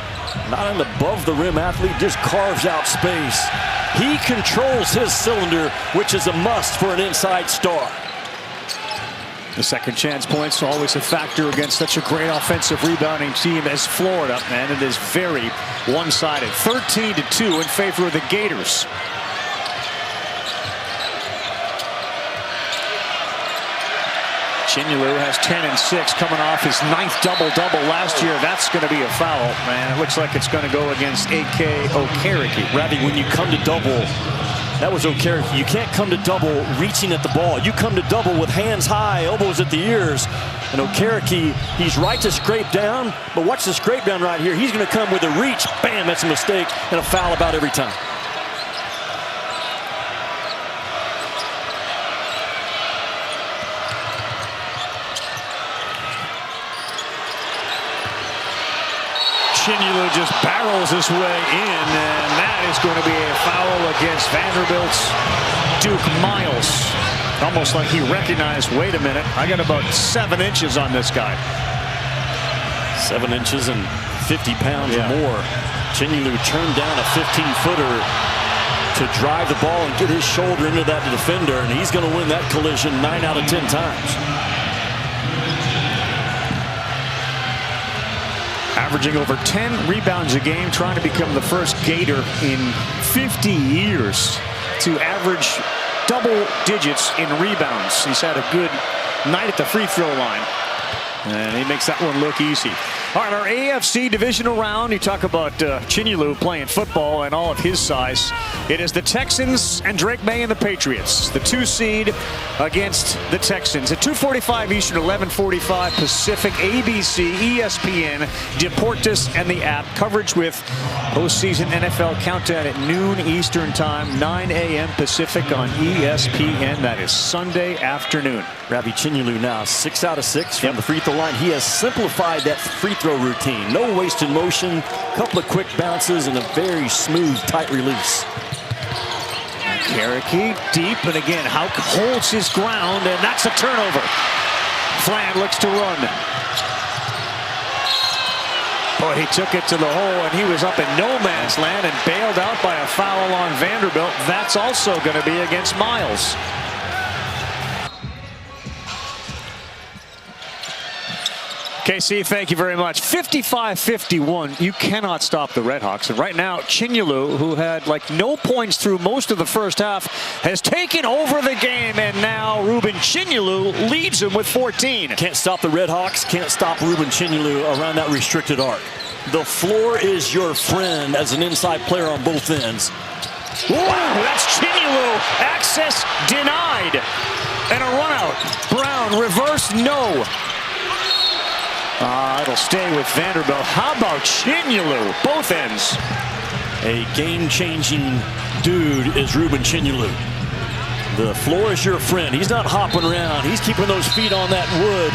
Not an above the rim athlete, just carves out space. He controls his cylinder, which is a must for an inside star. The second chance points always a factor against such a great offensive rebounding team as Florida, and it is very one-sided. 13-2 in favor of the Gators. Chinyalu has 10 and 6 coming off his 9th double-double last year. That's going to be a foul, man. It looks like it's going to go against A.K. Okereke. Ravi, when you come to double, that was Okereke. You can't come to double reaching at the ball. You come to double with hands high, elbows at the ears. And Okereke, he's right to scrape down, but watch the scrape down right here. He's going to come with a reach. Bam, that's a mistake and a foul about every time. Chinyalu just barrels his way in, and that is going to be a foul against Vanderbilt's Duke Miles. Almost like he recognized, wait a minute, I got about 7 inches on this guy. 7 inches and 50 pounds or more. Chinyalu turned down a 15-footer to drive the ball and get his shoulder into that defender, and he's going to win that collision 9 out of 10 times. Averaging over 10 rebounds a game, trying to become the first Gator in 50 years to average double digits in rebounds. He's had a good night at the free throw line, and he makes that one look easy. All right, our AFC divisional round, you talk about Chinyalu playing football and all of his size. It is the Texans and Drake May and the Patriots. The 2 seed against the Texans. At 2:45 Eastern, 11:45 Pacific, ABC, ESPN, Deportes, and the app. Coverage with postseason NFL countdown at noon Eastern time, 9 a.m. Pacific on ESPN. That is Sunday afternoon. Ravi Chinyalu now 6 out of 6 from the free throw line. He has simplified that free throw routine. No wasted motion, couple of quick bounces, and a very smooth, tight release. Cherokee deep, and again, Hauk holds his ground, and that's a turnover. Flan looks to run. Boy, he took it to the hole, and he was up in no man's land and bailed out by a foul on Vanderbilt. That's also going to be against Miles. KC, thank you very much. 55-51. You cannot stop the Redhawks. And right now, Chinyelu, who had like no points through most of the first half, has taken over the game. And now Ruben Chinyelu leads him with 14. Can't stop the Redhawks. Can't stop Ruben Chinyelu around that restricted arc. The floor is your friend as an inside player on both ends. Wow, that's Chinyelu. Access denied. And a run out. Brown, reverse, no. It'll stay with Vanderbilt. How about Chinyelu? Both ends. A game-changing dude is Ruben Chinyelu. The floor is your friend. He's not hopping around. He's keeping those feet on that wood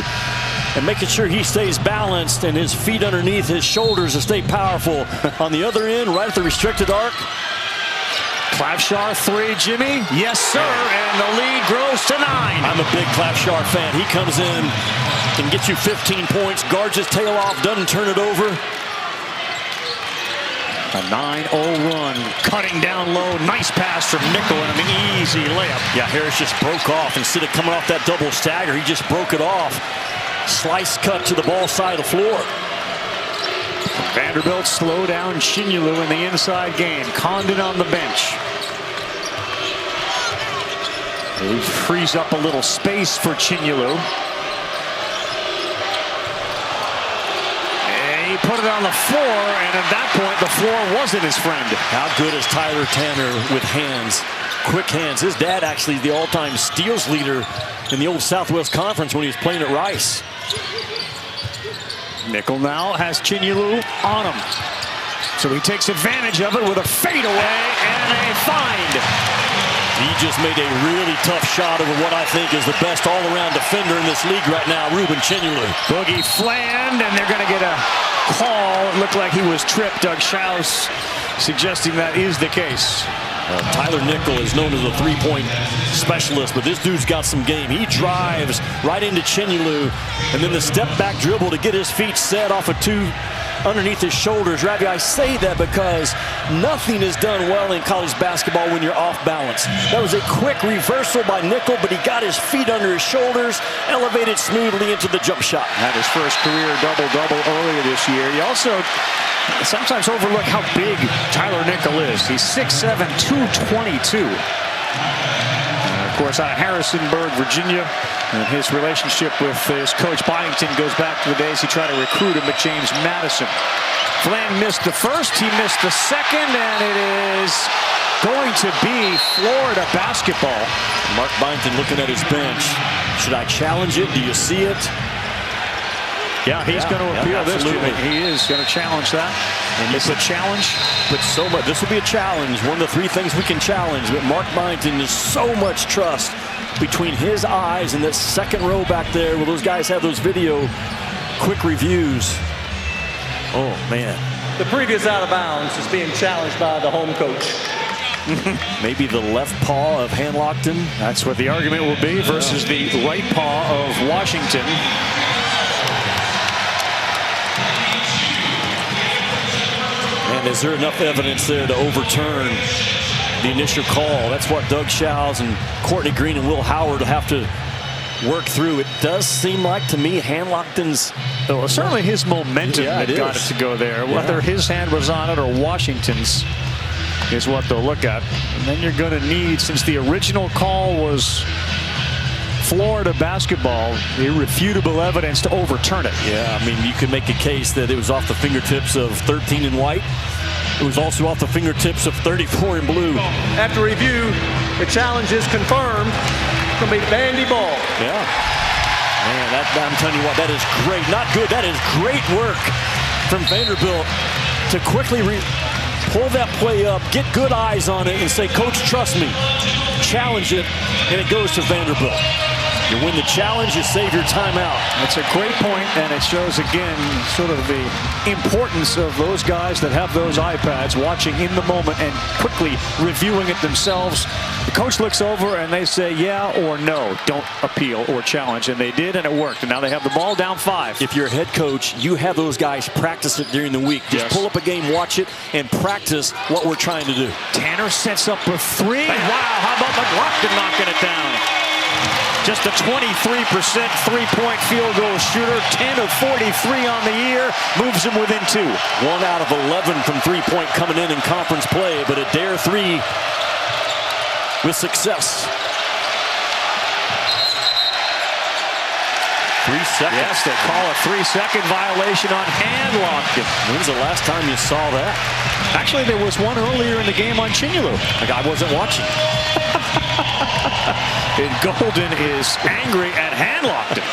and making sure he stays balanced and his feet underneath his shoulders to stay powerful. On the other end, right at the restricted arc. Klafschar three, Jimmy. Yes, sir. And the lead grows to 9. I'm a big Klafschar fan. He comes in, can get you 15 points, guards his tail off, doesn't turn it over. A 9-0 run, cutting down low. Nice pass from Nickel and an easy layup. Yeah, Harris just broke off. Instead of coming off that double stagger, he just broke it off. Slice cut to the ball side of the floor. Vanderbilt slow down Chinyelu in the inside game. Condon on the bench. He frees up a little space for Chinyelu. He put it on the floor, and at that point, the floor wasn't his friend. How good is Tyler Tanner with hands? Quick hands. His dad actually is the all-time steals leader in the old Southwest Conference when he was playing at Rice. Nickel now has Chinyelu on him. So he takes advantage of it with a fadeaway and a find. He just made a really tough shot over what I think is the best all-around defender in this league right now, Ruben Chinyelu. Boogie Fland, and they're going to get a call. It looked like he was tripped. Doug Schaus suggesting that is the case. Tyler Nickel is known as a three-point specialist, but this dude's got some game. He drives right into Chinyelu, and then the step-back dribble to get his feet set off of two underneath his shoulders. Ravi, I say that because nothing is done well in college basketball when you're off balance. That was a quick reversal by Nickel, but he got his feet under his shoulders, elevated smoothly into the jump shot. Had his first career double-double earlier this year. He also sometimes overlook how big Tyler Nickel is. He's 6'7", 222. Of course, out of Harrisonburg, Virginia, and his relationship with his coach Byington goes back to the days he tried to recruit him at James Madison. Flan missed the first, he missed the second, and it is going to be Florida basketball. Mark Byington looking at his bench. Should I challenge it? Do you see it? Yeah, he's going to appeal this. Absolutely. He is going to challenge that. And it's a challenge. But so much. This will be a challenge. One of the three things we can challenge. But Mark Byington is so much trust between his eyes and that second row back there where those guys have those video quick reviews. Oh, man. The previous out of bounds is being challenged by the home coach. Maybe the left paw of Hanlockton. That's what the argument will be versus the right paw of Washington. And is there enough evidence there to overturn the initial call? That's what Doug Schaus and Courtney Green and Will Howard will have to work through. It does seem like to me Hanlockton's, well, certainly his momentum that got it to go there. Whether his hand was on it or Washington's is what they'll look at. And then you're going to need, since the original call was Florida basketball, irrefutable evidence to overturn it. Yeah, I mean, you could make a case that it was off the fingertips of 13 in white. It was also off the fingertips of 34 in blue. After review, the challenge is confirmed. It's going to be Vandy ball. Yeah. Man, I'm telling you what, that is great. Not good. That is great work from Vanderbilt to quickly pull that play up, get good eyes on it, and say, Coach, trust me. Challenge it, and it goes to Vanderbilt. You win the challenge, you save your timeout. It's a great point, and it shows again sort of the importance of those guys that have those iPads watching in the moment and quickly reviewing it themselves. The coach looks over and they say, yeah or no, don't appeal or challenge. And they did, and it worked. And now they have the ball down 5. If you're a head coach, you have those guys practice it during the week. Just pull up a game, watch it, and practice what we're trying to do. Tanner sets up a 3. Wow, how about McLaughlin knocking it down? Just a 23% three-point field goal shooter, 10 of 43 on the year, moves him within 2. 1 out of 11 from three-point coming in conference play, but a dare 3 with success. 3 seconds. Yes, they call a 3-second violation on handlock. When's the last time you saw that? Actually, there was one earlier in the game on Chinyelu. Like I wasn't watching. And Golden is angry at Handlockton.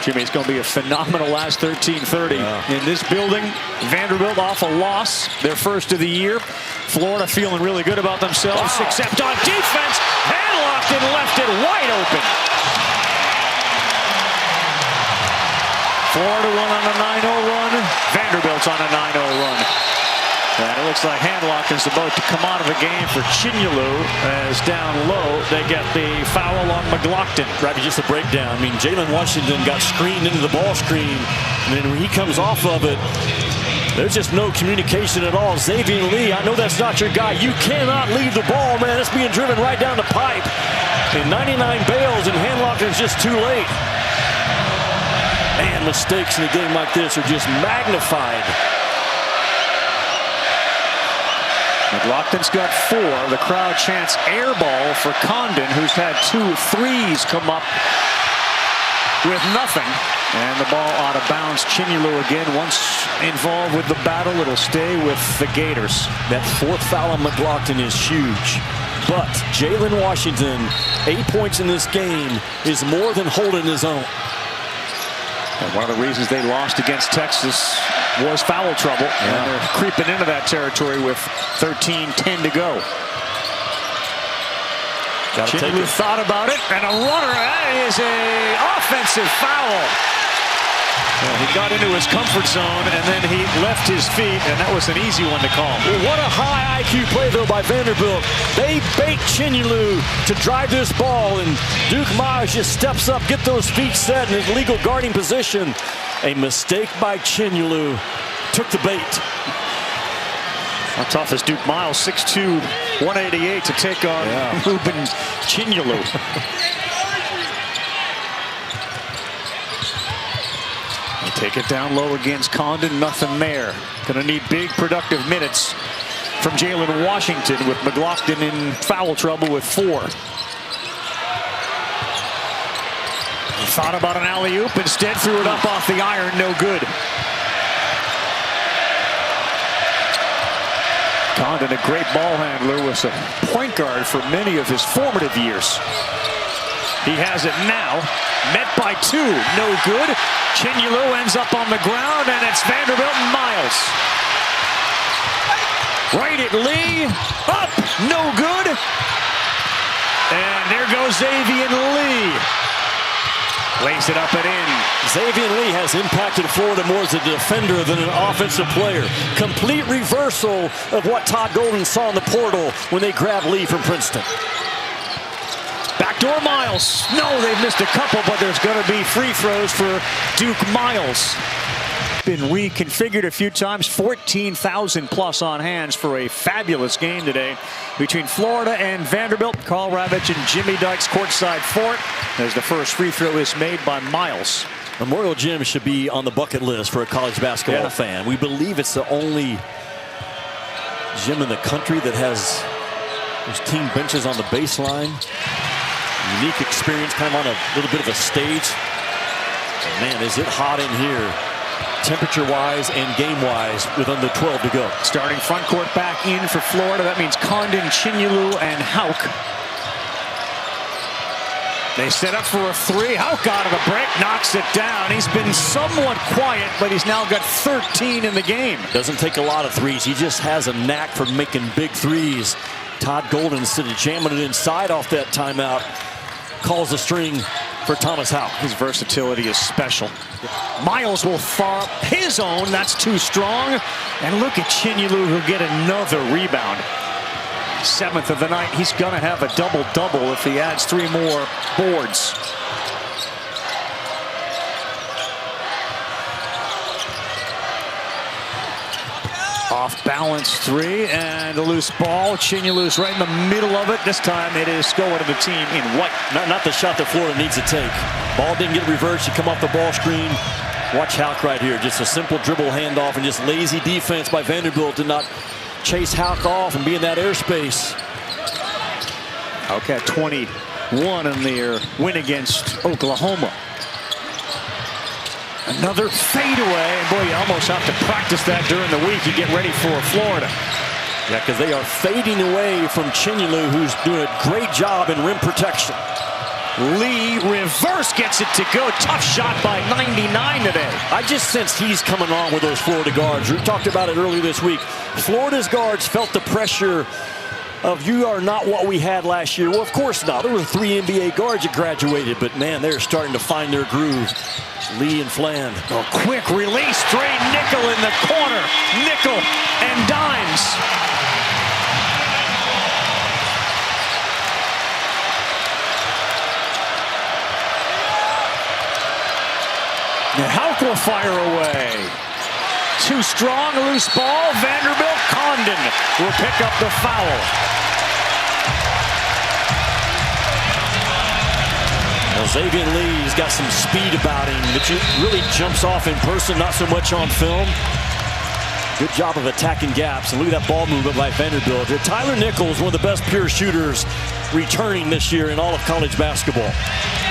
Jimmy, it's going to be a phenomenal last 13:30 in this building. Vanderbilt off a loss, their first of the year. Florida feeling really good about themselves, except on defense. Handlockton left it wide open. Florida won on a 9-0 run. Vanderbilt's on a 9-0 run. And it looks like Handlockton's about to come out of the game for Chinyelu as down low they get the foul on McLaughlin. Robbie, just a breakdown. I mean, Jalen Washington got screened into the ball screen, and then when he comes off of it, there's just no communication at all. Xavier Lee, I know that's not your guy. You cannot leave the ball, man. It's being driven right down the pipe. And 99 bails, and Handlockton's just too late. Man, mistakes in a game like this are just magnified. McLaughlin's got 4. The crowd chants air ball for Condon, who's had 2 threes come up with nothing. And the ball out of bounds. Chinyelu again, once involved with the battle, it'll stay with the Gators. That 4th foul on McLaughlin is huge. But Jalen Washington, 8 points in this game, is more than holding his own. And one of the reasons they lost against Texas was foul trouble. And they're creeping into that territory with 13:10 to go. Chinyelu thought about it, and a runner. That is an offensive foul. Well, he got into his comfort zone, and then he left his feet, and that was an easy one to call. Well, what a high IQ play, though, by Vanderbilt. They bait Chinyelu to drive this ball, and Duke Miles just steps up, get those feet set in his legal guarding position. A mistake by Chinyelu took the bait. How tough is Duke Miles, 6'2", 188 to take on Ruben Chinyelu. Take it down low against Condon, nothing there. Gonna need big productive minutes from Jalen Washington with McLaughlin in foul trouble with 4. He thought about an alley-oop, instead threw it up off the iron, no good. Condon, a great ball handler, was a point guard for many of his formative years. He has it now, met by 2, no good. Chinyelu ends up on the ground, and it's Vanderbilt and Miles. Right at Lee, up, no good. And there goes Xavier Lee. Lays it up and in. Xavier Lee has impacted Florida more as a defender than an offensive player. Complete reversal of what Todd Golden saw in the portal when they grabbed Lee from Princeton. Backdoor Miles. No, they've missed a couple, but there's going to be free throws for Duke Miles. Been reconfigured a few times. 14,000 plus on hands for a fabulous game today between Florida and Vanderbilt. Carl Ravitch and Jimmy Dykes courtside for it as the first free throw is made by Miles. Memorial Gym should be on the bucket list for a college basketball fan. We believe it's the only gym in the country that has those team benches on the baseline. Unique experience, kind of on a little bit of a stage. Man, is it hot in here, temperature-wise and game-wise, with under 12 to go. Starting front court back in for Florida. That means Condon, Chinyelu, and Hauk. They set up for a 3. Hauk out of the break, knocks it down. He's been somewhat quiet, but he's now got 13 in the game. Doesn't take a lot of threes. He just has a knack for making big threes. Todd Golden, instead of jamming it inside off that timeout, calls the string for Thomas Houck. His versatility is special. Miles will far up his own. That's too strong. And look at Chinyelu, who'll get another rebound. 7th of the night. He's going to have a double-double if he adds 3 more boards. Off balance 3 and a loose ball. Chinyelu's right in the middle of it. This time it is going to the team in white. Not the shot that Florida needs to take. Ball didn't get reversed. You come off the ball screen. Watch Houck right here. Just a simple dribble handoff and just lazy defense by Vanderbilt to not chase Houck off and be in that airspace. Okay, 21 in their win against Oklahoma. Another fadeaway, and boy, you almost have to practice that during the week. You get ready for Florida. Yeah, because they are fading away from Chinyelu, who's doing a great job in rim protection. Lee reverse gets it to go. Tough shot by 99 today. I just sense he's coming on with those Florida guards. We talked about it earlier this week. Florida's guards felt the pressure of you are not what we had last year. Well, of course not. There were 3 NBA guards that graduated, but man, they're starting to find their groove. Lee and Flan. A quick release, straight nickel in the corner. Nickel and dimes. The Houck will fire away. Too strong, loose ball. Vanderbilt. Condon will pick up the foul. Well, Xavier Lee's got some speed about him that really jumps off in person, not so much on film. Good job of attacking gaps, and look at that ball movement by Vanderbilt. Tyler Nichols, one of the best pure shooters returning this year in all of college basketball.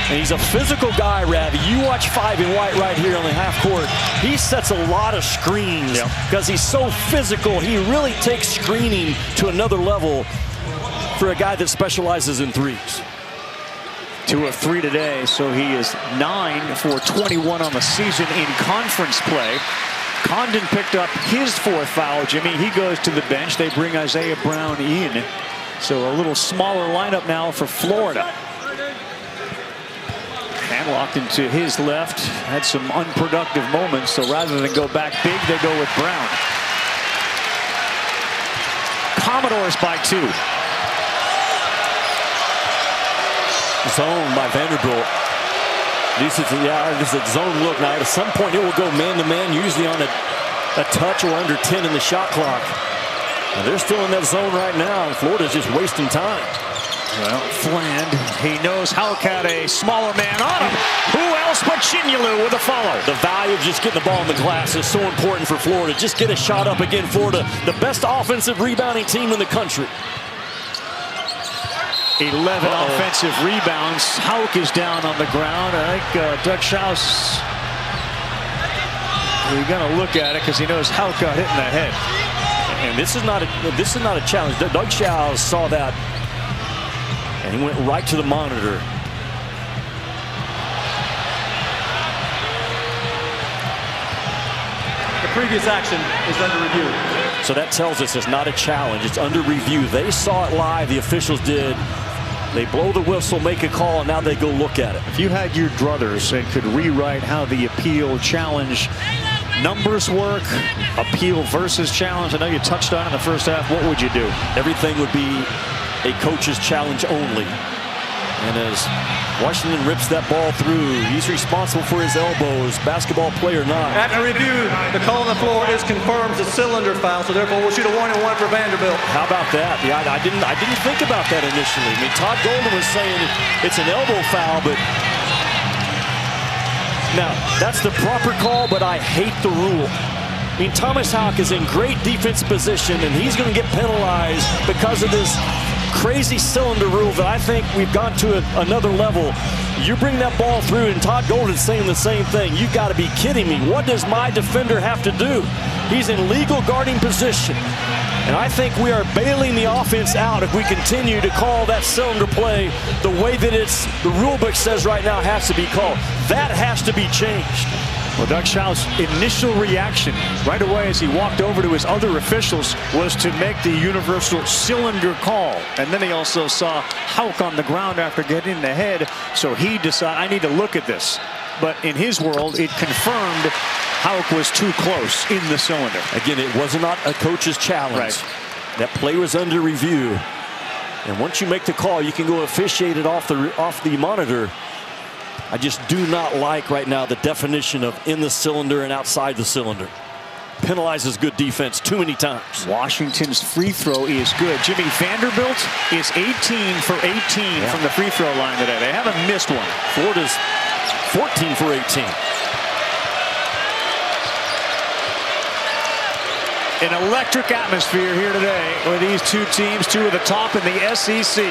And he's a physical guy, Ravi. You watch 5 in white right here on the half court. He sets a lot of screens because he's so physical. He really takes screening to another level for a guy that specializes in threes. 2 of 3 today, so he is 9 for 21 on the season in conference play. Condon picked up his 4th foul, Jimmy. He goes to the bench. They bring Isaiah Brown in. So a little smaller lineup now for Florida. Handlocked into his left. Had some unproductive moments, so rather than go back big, they go with Brown. Commodores by 2. Zone by Vanderbilt. This is a zone look. Now, at some point, it will go man-to-man, usually on a touch or under 10 in the shot clock. And they're still in that zone right now, and Florida's just wasting time. Well, Fland, he knows Houck had a smaller man on him. Who else but Chinyelu with a follow? The value of just getting the ball in the glass is so important for Florida. Just get a shot up again. Florida, the best offensive rebounding team in the country. 11 offensive rebounds. Houck is down on the ground. I think Doug Schaus, we're going to look at it because he knows Houck got hit in the head. And this is not a challenge. Doug Schaus saw that, and he went right to the monitor. The previous action is under review. So that tells us it's not a challenge. It's under review. They saw it live. The officials did. They blow the whistle, make a call, and now they go look at it. If you had your druthers and could rewrite how the appeal challenge numbers work, appeal versus challenge, I know you touched on it in the first half, what would you do? Everything would be a coach's challenge only. And as Washington rips that ball through, he's responsible for his elbows, basketball player not. After review, the call on the floor is confirmed a cylinder foul, so therefore we'll shoot a 1-and-1 for Vanderbilt. How about that? Yeah, I didn't think about that initially. I mean, Todd Golden was saying it's an elbow foul, but now that's the proper call, but I hate the rule. I mean, Thomas Houck is in great defensive position, and he's going to get penalized because of this crazy cylinder rule that I think we've gone to another level. You bring that ball through, and Todd Golden's saying the same thing. You've got to be kidding me. What does my defender have to do? He's in legal guarding position. And I think we are bailing the offense out if we continue to call that cylinder play the way that the rule book says right now has to be called. That has to be changed. Well, Doug Schau's initial reaction right away as he walked over to his other officials was to make the universal cylinder call. And then he also saw Houck on the ground after getting the head. So he decided, I need to look at this. But in his world, it confirmed Houck was too close in the cylinder. Again, it was not a coach's challenge. Right. That play was under review. And once you make the call, you can go officiate it off the monitor. I just do not like right now the definition of in the cylinder and outside the cylinder. Penalizes good defense too many times. Washington's free throw is good. Jimmy, Vanderbilt is 18 for 18 from the free throw line today. They haven't missed one. Florida's 14 for 18. An electric atmosphere here today with these two teams, two of the top in the SEC.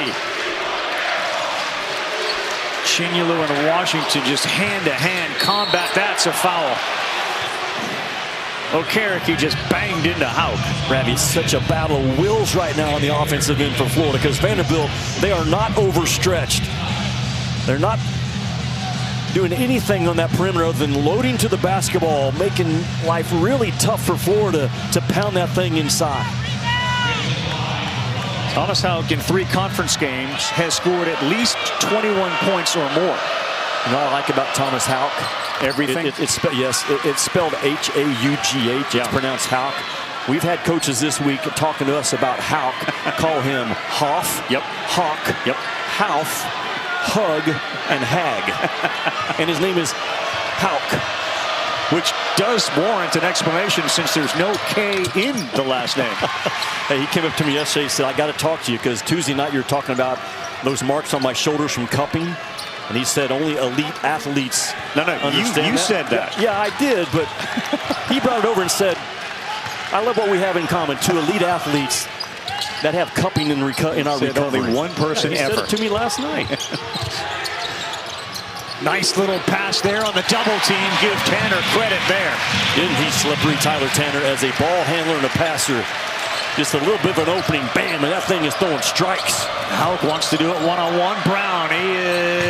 Chinyelu and Washington just hand-to-hand combat. That's a foul. Okereke just banged into Houck. Ravi, such a battle of wills right now on the offensive end for Florida because Vanderbilt, they are not overstretched. They're not doing anything on that perimeter other than loading to the basketball, making life really tough for Florida to pound that thing inside. Thomas Houck in 3 conference games has scored at least 21 points or more. You know what I like about Thomas Houck? Everything? It's spelled H-A-U-G-H. It's pronounced Houck. We've had coaches this week talking to us about Houck. Call him Hoff, Hawk, Houff, Hug, and Hag. And his name is Houck. Which does warrant an explanation since there's no K in the last name. Hey, he came up to me yesterday and said, I got to talk to you because Tuesday night you're talking about those marks on my shoulders from cupping. And he said only elite athletes understand you said that. Yeah, I did, but he brought it over and said, I love what we have in common. 2 elite athletes that have cupping in our recovery. Only one person ever. He said it to me last night. Nice little pass there on the double team. Give Tanner credit there. Isn't he slippery, Tyler Tanner, as a ball handler and a passer? Just a little bit of an opening, bam, and that thing is throwing strikes. Houck wants to do it one-on-one. Brown, he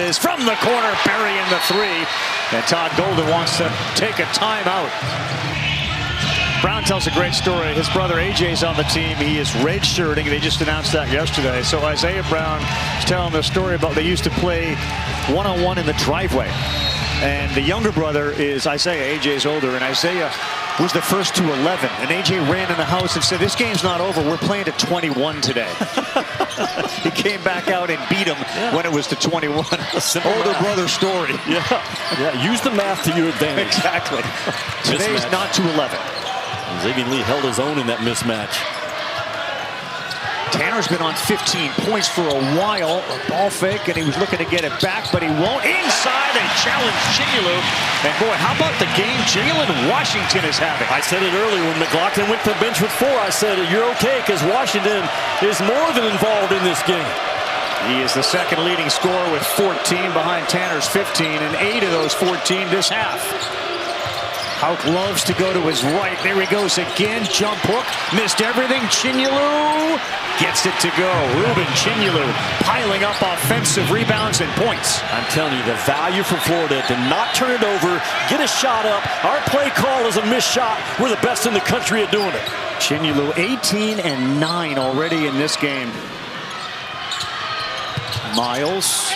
is from the corner, burying the 3. And Todd Golden wants to take a timeout. Brown tells a great story. His brother AJ's on the team. He is redshirting. They just announced that yesterday. So Isaiah Brown is telling the story about they used to play one-on-one in the driveway. And the younger brother is Isaiah. AJ's older. And Isaiah was the first to 11. And AJ ran in the house and said, this game's not over. We're playing to 21 today. He came back out and beat him when it was to 21. Older brother story. Yeah, use the math to your advantage. Exactly. Today's not to 11. Xavier Lee held his own in that mismatch. Tanner's been on 15 points for a while. A ball fake, and he was looking to get it back, but he won't. Inside, they challenge Chinyelu. And boy, how about the game Jalen Washington is having? I said it earlier when McLaughlin went to the bench with 4. I said, you're okay, because Washington is more than involved in this game. He is the second leading scorer with 14 behind Tanner's 15, and 8 of those 14 this half. Houck loves to go to his right. There he goes again. Jump hook. Missed everything. Chinyelu gets it to go. Ruben Chinyelu piling up offensive rebounds and points. I'm telling you, the value for Florida to not turn it over, get a shot up. Our play call is a missed shot. We're the best in the country at doing it. Chinyelu 18 and 9 already in this game. Miles.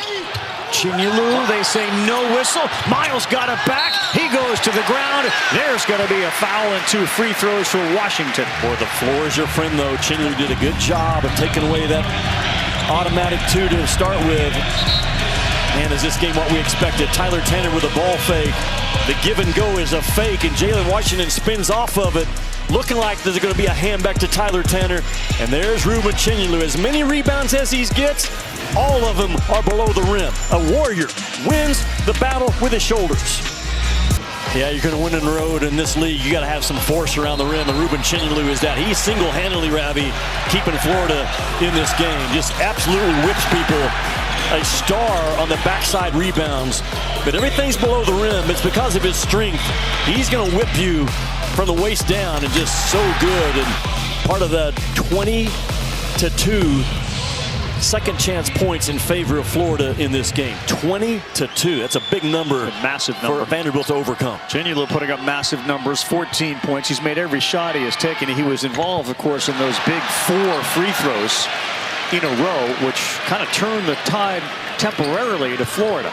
Chinyelu, they say no whistle. Miles got it back. He goes to the ground. There's going to be a foul and 2 free throws for Washington. Boy, the floor is your friend, though. Chinyelu did a good job of taking away that automatic 2 to start with. Man, is this game what we expected? Tyler Tanner with a ball fake. The give and go is a fake, and Jalen Washington spins off of it, looking like there's going to be a hand back to Tyler Tanner. And there's Ruben Chinyelu. As many rebounds as he gets, all of them are below the rim. A warrior wins the battle with his shoulders. Yeah, you're going to win in the road in this league. You got to have some force around the rim, and Ruben Chinyelu is that. He's single-handedly, Ravi, keeping Florida in this game. Just absolutely whips people. A star on the backside rebounds, but everything's below the rim. It's because of his strength. He's going to whip you from the waist down, and just so good. And part of the 20-2 second chance points in favor of Florida in this game. 20-2. That's a big number. Massive number for Vanderbilt to overcome. Chinulu putting up massive numbers, 14 points. He's made every shot he has taken. He was involved, of course, in those big 4 free throws in a row, which kind of turned the tide temporarily to Florida.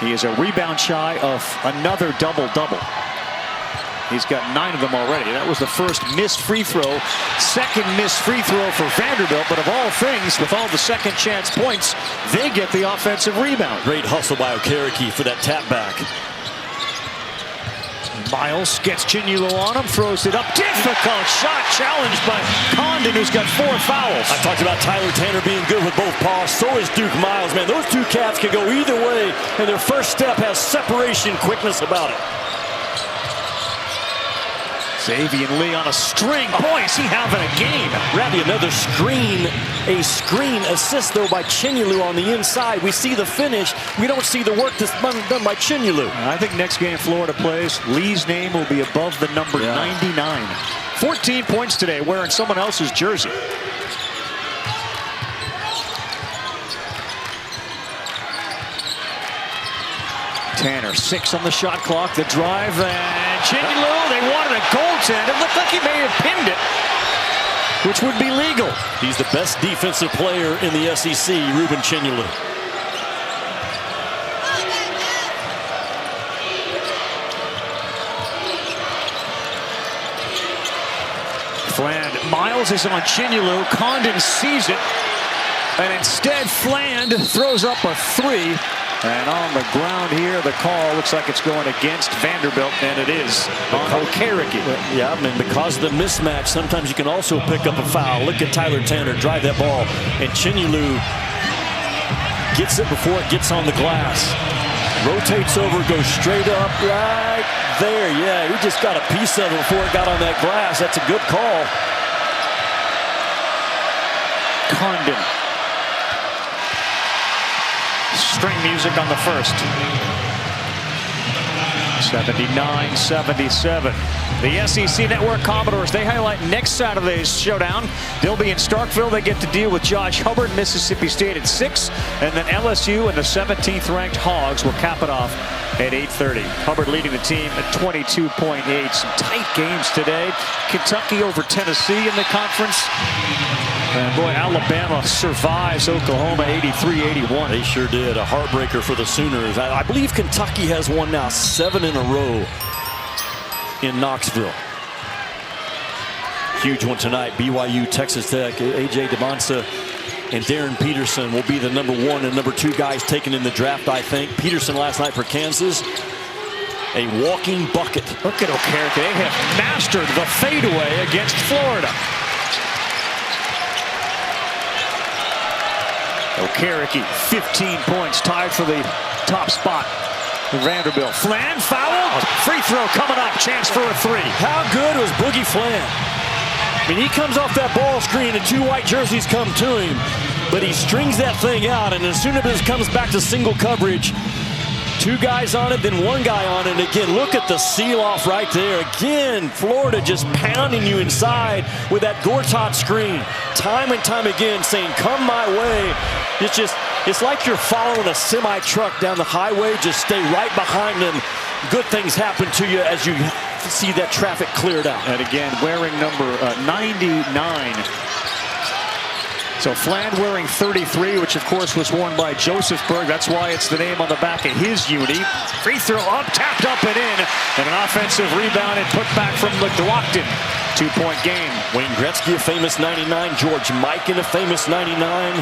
He is a rebound shy of another double-double. He's got 9 of them already. That was the first missed free throw, second missed free throw for Vanderbilt. But of all things, with all the second chance points, they get the offensive rebound. Great hustle by Okereke for that tap back. Miles gets Chinulu on him, throws it up. Difficult shot, challenged by Condon, who's got 4 fouls. I talked about Tyler Tanner being good with both paws. So is Duke Miles, man. Those two cats can go either way, and their first step has separation quickness about it. Xavier Lee on a string. Boy, is he having a game. Ravi, another screen. A screen assist, though, by Chinulu on the inside. We see the finish. We don't see the work that's done by Chinulu. I think next game Florida plays, Lee's name will be above the number 99. 14 points today, wearing someone else's jersey. Tanner, 6 on the shot clock. The drive, and Chinulu, they wanted a goaltend. It looked like he may have pinned it, which would be legal. He's the best defensive player in the SEC, Ruben Chinulu. Fland, Miles is on Chinulu. Condon sees it, and instead Fland throws up a 3. And on the ground here, the call looks like it's going against Vanderbilt, and it is on Okereke. Yeah, I mean, because of the mismatch, sometimes you can also pick up a foul. Look at Tyler Tanner drive that ball, and Chinulu gets it before it gets on the glass. Rotates over, goes straight up right there. Yeah, he just got a piece of it before it got on that glass. That's a good call. Condon. String music on the first. 79-77. The SEC Network Commodores, they highlight next Saturday's showdown. They'll be in Starkville. They get to deal with Josh Hubbard, Mississippi State at 6. And then LSU and the 17th ranked Hogs will cap it off at 8:30. Hubbard leading the team at 22.8. Some tight games today. Kentucky over Tennessee in the conference. And boy, Alabama survives Oklahoma 83-81. They sure did. A heartbreaker for the Sooners. I believe Kentucky has won now 7 in a row in Knoxville. Huge one tonight. BYU, Texas Tech. A.J. DeMonsa and Darren Peterson will be the number 1 and number 2 guys taken in the draft, I think. Peterson last night for Kansas. A walking bucket. Look at Okereke. They have mastered the fadeaway against Florida. Okereke, 15 points, tied for the top spot. Vanderbilt. Fland fouled. Free throw coming up. Chance for a 3. How good was Boogie Fland? I mean, he comes off that ball screen and 2 white jerseys come to him, but he strings that thing out, and as soon as it comes back to single coverage, 2 guys on it, then 1 guy on it. And again, look at the seal off right there. Again, Florida just pounding you inside with that Gortat screen. Time and time again saying, come my way. It's like you're following a semi-truck down the highway. Just stay right behind them. Good things happen to you as you see that traffic cleared out. And again, wearing number 99. So Fland wearing 33, which of course was worn by Josephburg. That's why it's the name on the back of his uni. Free throw up, tapped up and in. And an offensive rebound and put back from McLaughlin. 2-point game. Wayne Gretzky, a famous 99. George Mikan, a famous 99.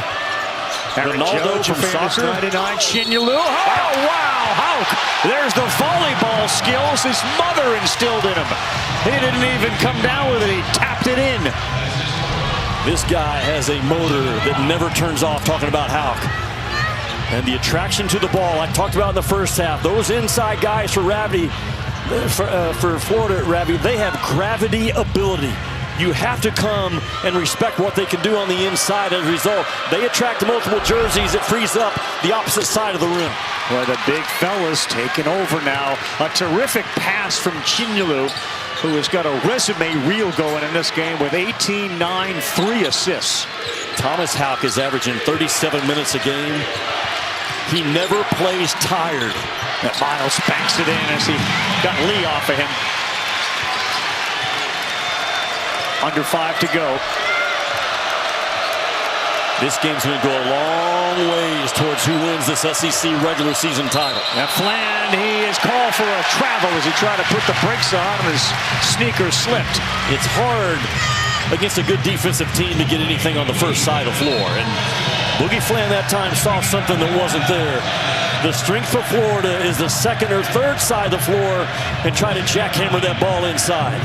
Ronaldo from soccer. 99. Chinulu. Oh, wow. Hauk. There's the volleyball skills his mother instilled in him. He didn't even come down with it. He tapped it in. This guy has a motor that never turns off, talking about Hauk. And the attraction to the ball, I talked about in the first half. Those inside guys for Ravi, for Florida, Ravi, they have gravity ability. You have to come and respect what they can do on the inside. As a result, they attract multiple jerseys. It frees up the opposite side of the rim. Well, the big fellas taking over now. A terrific pass from Chinulu, who has got a resume reel going in this game with 18, 9, 3 assists. Thomas Houck is averaging 37 minutes a game. He never plays tired. Miles banks it in as he got Lee off of him. Under 5 to go. This game's going to go a long ways towards who wins this SEC regular season title. Now Fland, he is called for a travel as he tried to put the brakes on and his sneakers slipped. It's hard against a good defensive team to get anything on the first side of the floor. And Boogie Fland that time saw something that wasn't there. The strength for Florida is the second or third side of the floor and try to jackhammer that ball inside.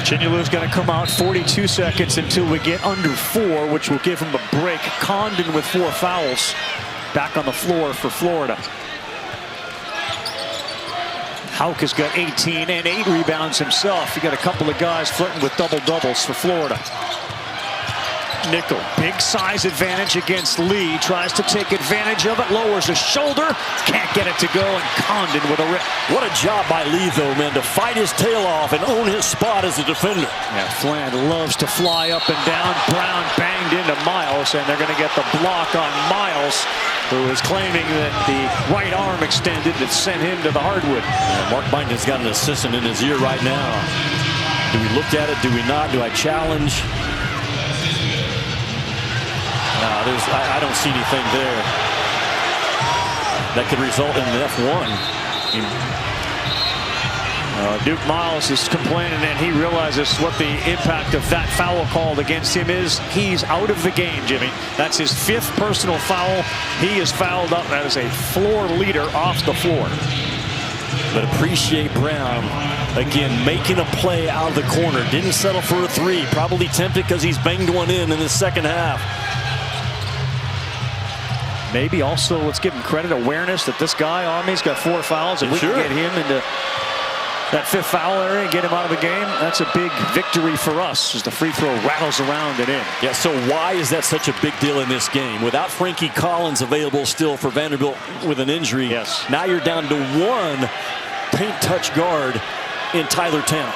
Chinyolu's going to come out 42 seconds until we get under 4, which will give him a break. Condon with 4 fouls back on the floor for Florida. Houck has got 18 and 8 rebounds himself. You got a couple of guys flirting with double-doubles for Florida. Nickel, big size advantage against Lee. Tries to take advantage of it, lowers his shoulder, can't get it to go, and Condon with a rip. What a job by Lee, though, man, to fight his tail off and own his spot as a defender. Yeah, Fland loves to fly up and down. Brown banged into Miles, and they're going to get the block on Miles, who is claiming that the right arm extended that sent him to the hardwood. Yeah, Mark Byington's got an assistant in his ear right now. Do we look at it? Do we not? Do I challenge? I don't see anything there that could result in an F1. Duke Miles is complaining, and he realizes what the impact of that foul called against him is. He's out of the game, Jimmy. That's his 5th personal foul. He is fouled up as a floor leader off the floor. But appreciate Brown, again, making a play out of the corner. Didn't settle for a 3. Probably tempted because he's banged one in the second half. Maybe also, let's give him credit, awareness that this guy, Army's got 4 fouls, and we can get him into that 5th foul area and get him out of the game. That's a big victory for us as the free throw rattles around and in. Yeah, so why is that such a big deal in this game? Without Frankie Collins available still for Vanderbilt with an injury, yes. Now you're down to 1 paint touch guard in Tyler Tanner.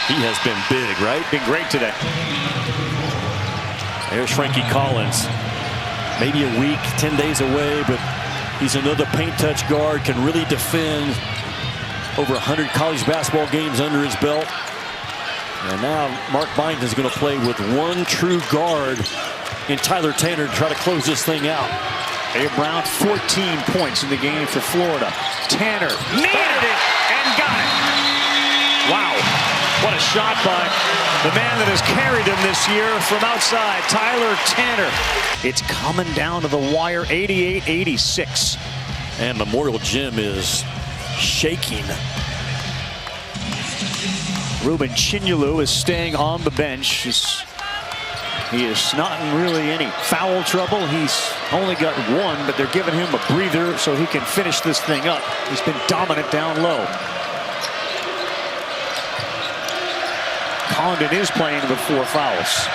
He has been big, right? Been great today. There's Frankie Collins. Maybe a week, 10 days away, but he's another paint touch guard, can really defend. Over 100 college basketball games under his belt. And now Mark Byington is going to play with 1 true guard in Tyler Tanner to try to close this thing out. Abe Brown, 14 points in the game for Florida. Tanner needed it and got it. Wow. What a shot by the man that has carried him this year from outside, Tyler Tanner. It's coming down to the wire, 88-86. And Memorial Gym is shaking. Ruben Chinyolu is staying on the bench. He is not in really any foul trouble. He's only got 1, but they're giving him a breather so he can finish this thing up. He's been dominant down low. Condon is playing with 4 fouls.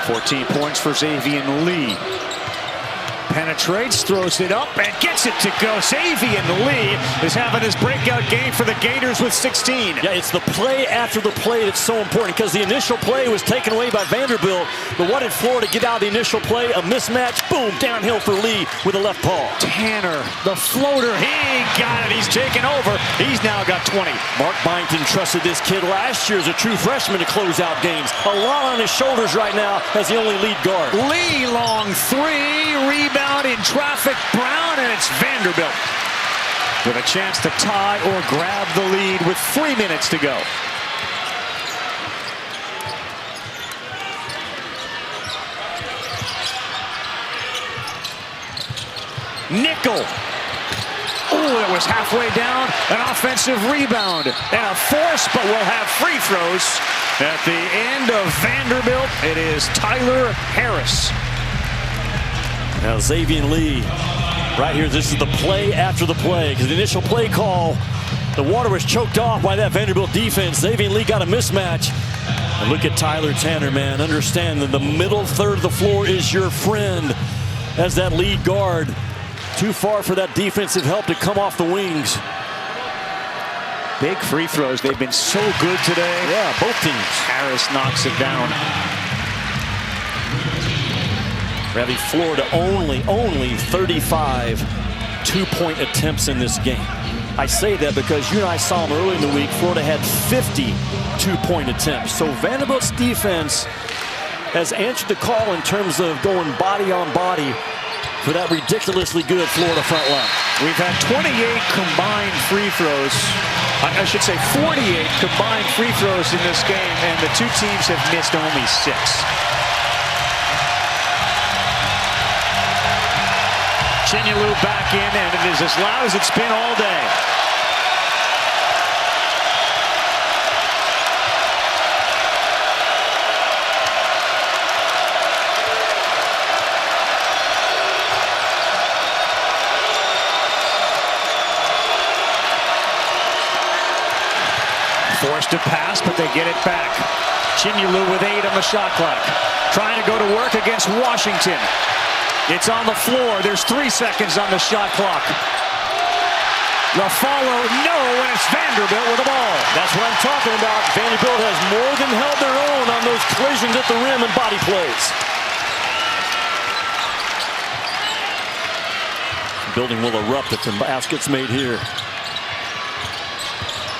$14 points for Xavier Lee. Penetrates, throws it up, and gets it to go. Xavier Lee is having his breakout game for the Gators with 16. Yeah, it's the play after the play that's so important, because the initial play was taken away by Vanderbilt. But what did Florida get out of the initial play? A mismatch, boom, downhill for Lee with a left paw. Tanner, the floater, he got it. He's taken over. He's now got 20. Mark Byington trusted this kid last year as a true freshman to close out games. A lot on his shoulders right now as the only lead guard. Lee, long 3, rebound in traffic, Brown, and it's Vanderbilt with a chance to tie or grab the lead with 3 minutes to go. Nickel. Oh, it was halfway down. An offensive rebound and a force, but we'll have free throws at the end of Vanderbilt. It is Tyler Harris. Now Xavier Lee, right here, this is the play after the play, because the initial play call, the water was choked off by that Vanderbilt defense. Xavier Lee got a mismatch. And look at Tyler Tanner, man. Understand that the middle third of the floor is your friend as that lead guard. Too far for that defensive help to come off the wings. Big free throws. They've been so good today. Yeah, both teams. Harris knocks it down. We're having Florida only 35 two-point attempts in this game. I say that because you and I saw them early in the week. Florida had 50 two-point attempts. So Vanderbilt's defense has answered the call in terms of going body on body for that ridiculously good Florida front line. We've had 28 combined free throws. I should say 48 combined free throws in this game, and the two teams have missed only 6. Chinyelu back in, and it is as loud as it's been all day. Forced to pass, but they get it back. Chinyelu with 8 on the shot clock. Trying to go to work against Washington. It's on the floor. There's 3 seconds on the shot clock. The follow, no, and it's Vanderbilt with the ball. That's what I'm talking about. Vanderbilt has more than held their own on those collisions at the rim and body plays. Building will erupt if the basket's made here.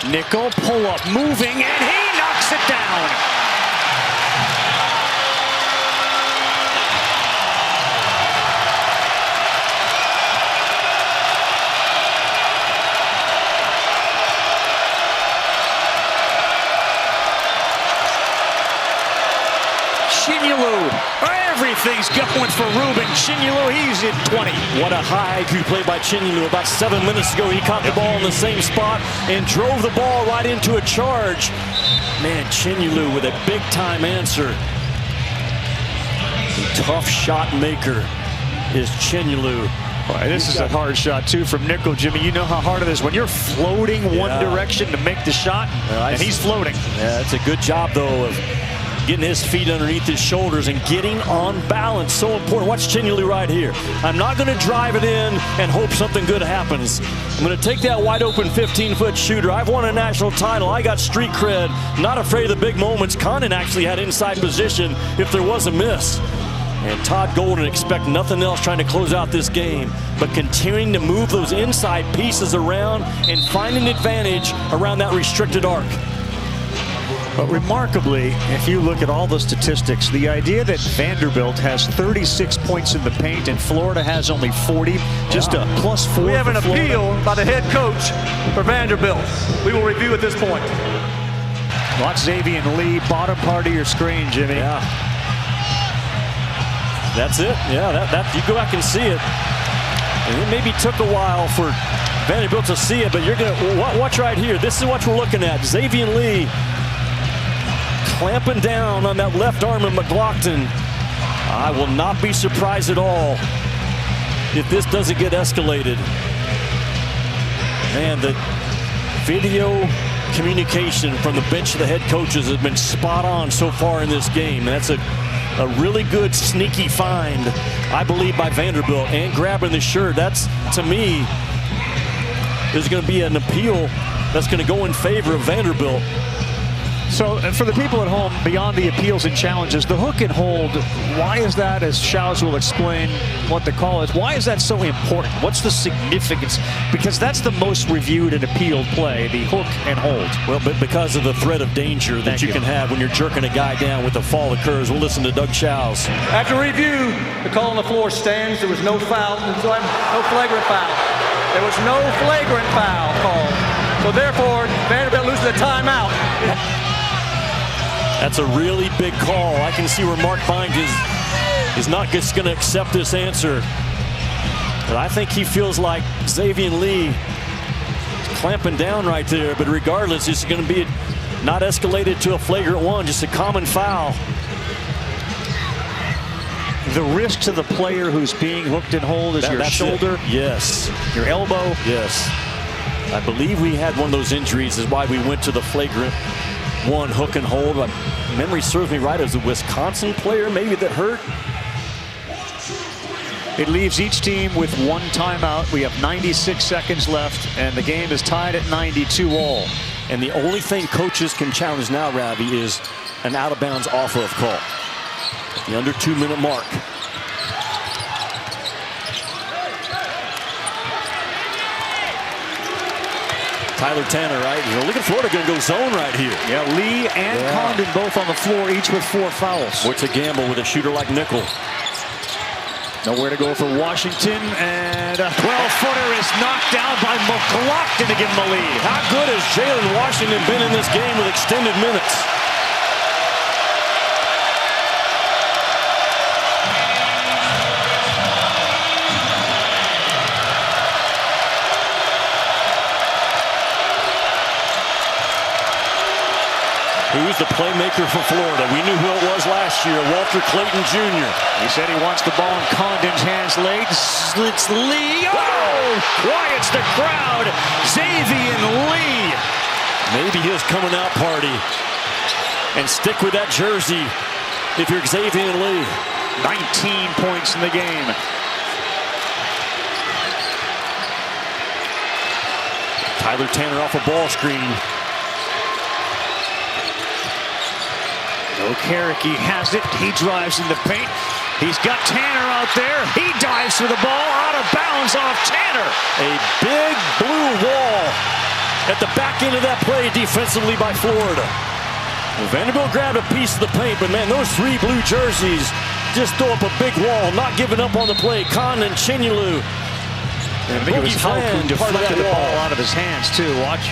Nickel pull-up moving, and he knocks it down. Chinyelu, everything's going for Ruben Chinyelu. He's at 20. What a high IQ play by Chinyelu. About 7 minutes ago, he caught the ball in the same spot and drove the ball right into a charge. Man, Chinyelu with a big-time answer. A tough shot maker is Chinyelu. Boy, this is a hard shot, too, from Nickel. Jimmy, you know how hard it is when you're floating one direction to make the shot, and he's floating. Yeah, it's a good job, though, of getting his feet underneath his shoulders and getting on balance. So important. Watch Chinyelu right here. I'm not going to drive it in and hope something good happens. I'm going to take that wide open 15-foot shooter. I've won a national title. I got street cred. Not afraid of the big moments. Condon actually had inside position if there was a miss. And Todd Golden expect nothing else trying to close out this game, but continuing to move those inside pieces around and find an advantage around that restricted arc. But remarkably, if you look at all the statistics, the idea that Vanderbilt has 36 points in the paint and Florida has only 40, just a +4. We have an appeal by the head coach for Vanderbilt. We will review at this point. Watch Xavier Lee, bottom part of your screen, Jimmy. Yeah. That's it. Yeah, that you go back and see it. And it maybe took a while for Vanderbilt to see it, but you're going to watch right here. This is what we're looking at. Xavier Lee clamping down on that left arm of McLaughlin. I will not be surprised at all if this doesn't get escalated. Man, the video communication from the bench of the head coaches has been spot on so far in this game. And that's a really good sneaky find, I believe, by Vanderbilt. And grabbing the shirt, that's, to me, there's going to be an appeal that's going to go in favor of Vanderbilt. So for the people at home, beyond the appeals and challenges, the hook and hold, why is that, as Shows will explain what the call is, why is that so important? What's the significance? Because that's the most reviewed and appealed play, the hook and hold. Well, but because of the threat of danger that you can have when you're jerking a guy down with a fall occurs. We'll listen to Doug Shows. After review, the call on the floor stands. There was no foul, no flagrant foul. There was no flagrant foul called. So therefore, Vanderbilt loses a timeout. That's a really big call. I can see where Mark Vine is not just going to accept this answer. But I think he feels like Xavier Lee is clamping down right there. But regardless, it's going to be not escalated to a flagrant one, just a common foul. The risk to the player who's being hooked and hold is your shoulder. It. Yes. Your elbow. Yes. I believe we had one of those injuries, is why we went to the flagrant one, hook and hold. But memory serves me right, as a Wisconsin player maybe that hurt. It leaves each team with 1 timeout. We have 96 seconds left, and the game is tied at 92 all. And the only thing coaches can challenge now, Ravi, is an out-of-bounds offer of call. The under 2-minute mark. Tyler Tanner, right? Look at Florida going to go zone right here. Yeah, Lee and Condon both on the floor, each with 4 fouls. What's a gamble with a shooter like Nickel? Nowhere to go for Washington, and a 12-footer is knocked down by McLaughlin to give him the lead. How good has Jalen Washington been in this game with extended minutes? Who's the playmaker for Florida? We knew who it was last year, Walter Clayton Jr. He said he wants the ball in Condon's hands late. It's Lee. Oh! Quiets the crowd. Xavier Lee. Maybe his coming out party. And stick with that jersey if you're Xavier Lee. 19 points in the game. Tyler Tanner off a ball screen. Okereke has it. He drives in the paint. He's got Tanner out there. He dives for the ball out of bounds off Tanner. A big blue wall at the back end of that play defensively by Florida. Well, Vanderbilt grabbed a piece of the paint, but man, those 3 blue jerseys just throw up a big wall, not giving up on the play. Condon, Chinyelu. I think it was Halku deflected the ball out of his hands too. Watch.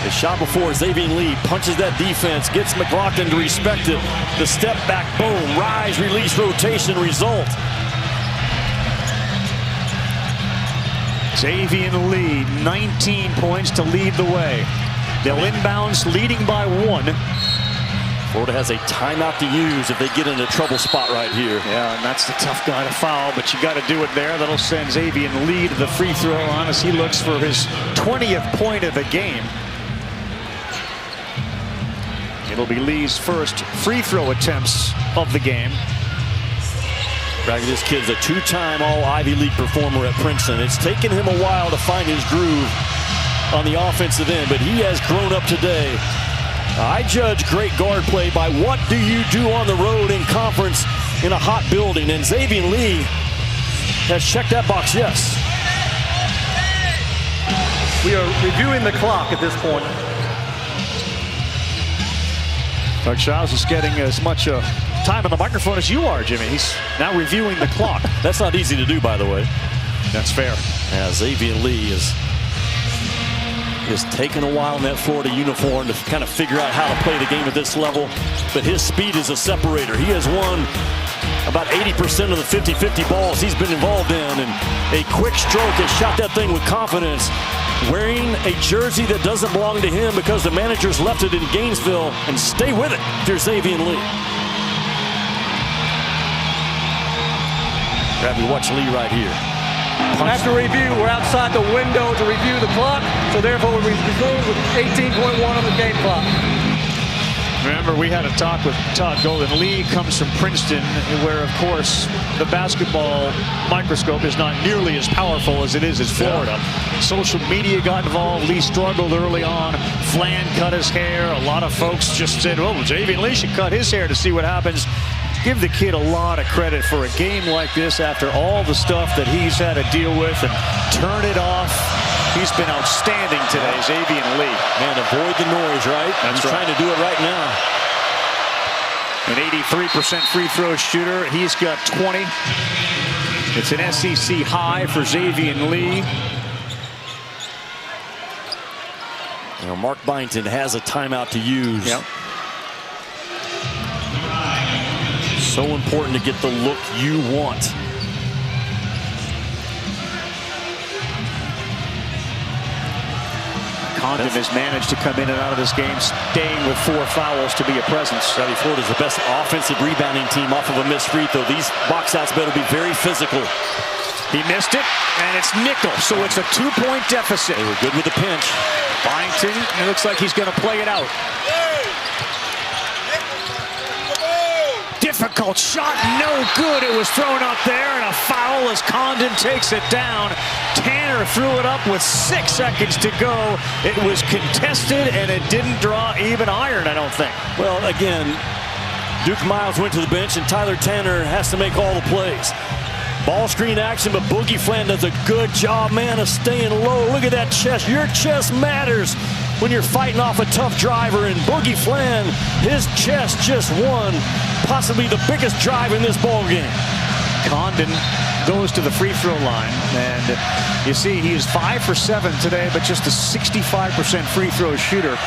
The shot before Xavier Lee punches that defense, gets McLaughlin to respect it. The step back, boom, rise, release, rotation, result. Xavier Lee, 19 points to lead the way. They'll inbounds, leading by 1. Florida has a timeout to use if they get in a trouble spot right here. Yeah, and that's the tough guy to foul, but you got to do it there. That'll send Xavier Lee to the free throw line as he looks for his 20th point of the game. It'll be Lee's first free throw attempts of the game. Bragg, this kid's a 2-time All-Ivy League performer at Princeton. It's taken him a while to find his groove on the offensive end, but he has grown up today. I judge great guard play by what do you do on the road in conference in a hot building, and Xavier Lee has checked that box, yes. We are reviewing the clock at this point. Doug Shiles is getting as much time on the microphone as you are, Jimmy. He's now reviewing the clock. That's not easy to do, by the way. That's fair. Yeah, Xavier Lee is taken a while in that Florida uniform to kind of figure out how to play the game at this level. But his speed is a separator. He has won about 80% of the 50-50 balls he's been involved in. And a quick stroke has shot that thing with confidence. Wearing a jersey that doesn't belong to him because the managers left it in Gainesville, and stay with it if you're Xavier Lee. Grab me, watch Lee right here. After review, we're outside the window to review the clock, so therefore we resume with 18.1 on the game clock. Remember, we had a talk with Todd Golden. Lee comes from Princeton, where, of course, the basketball microscope is not nearly as powerful as it is at Florida. Yeah. Social media got involved. Lee struggled early on. Flan cut his hair. A lot of folks just said, well, Xavier Lee should cut his hair to see what happens. Give the kid a lot of credit for a game like this after all the stuff that he's had to deal with, and turn it off. He's been outstanding today, Xavier Lee. Man, avoid the noise, right? He's trying to do it right now. An 83% free throw shooter. He's got 20. It's an SEC high for Xavier Lee. You know, Mark Byington has a timeout to use. Yep. So important to get the look you want. Condon has managed to come in and out of this game, staying with 4 fouls to be a presence. Florida's the best offensive rebounding team off of a missed free throw. These box outs better be very physical. He missed it, and it's Nickel, so it's a 2-point deficit. They were good with the pinch. Byington, it looks like he's going to play it out. difficult shot, no good. It was thrown up there, and a foul as Condon takes it down. Tanner threw it up with 6 seconds to go. It was contested, and it didn't draw even iron, I don't think. Well, again, Duke Miles went to the bench, and Tyler Tanner has to make all the plays. Ball screen action, but Boogie Flan does a good job, man, of staying low. Look at that chest. Your chest matters when you're fighting off a tough driver. And Boogie Flan, his chest just won possibly the biggest drive in this ball game. Condon goes to the free throw line, and you see he's 5 for 7 today, but just a 65% free throw shooter.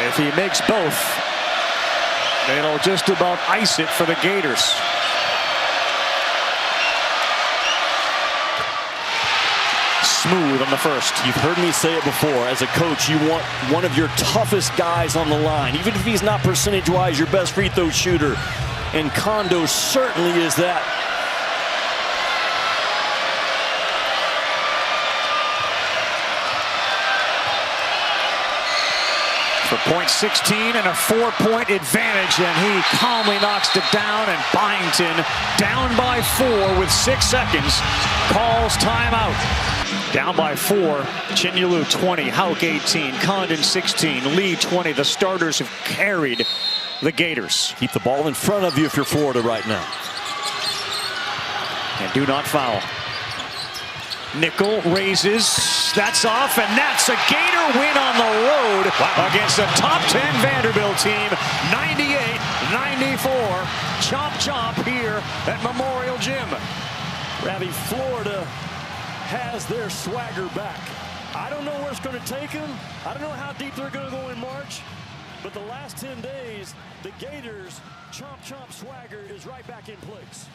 If he makes both, it'll just about ice it for the Gators. Smooth on the first. You've heard me say it before. As a coach, you want one of your toughest guys on the line, even if he's not percentage-wise your best free throw shooter. And Kondo certainly is that. For point 16 and a 4-point advantage, and he calmly knocks it down, and Byington down by 4 with 6 seconds calls timeout. Down by 4, Chinyelu 20, Hauk 18, Condon 16, Lee 20. The starters have carried the Gators. Keep the ball in front of you if you're Florida right now. And do not foul. Nickel raises, that's off, and that's a Gator win on the road against a top 10 Vanderbilt team, 98-94. Chomp chomp here at Memorial Gym. Ravi, Florida has their swagger back. I don't know where it's going to take them. I don't know how deep they're going to go in March, but the last 10 days, the Gators' chomp chomp swagger is right back in place.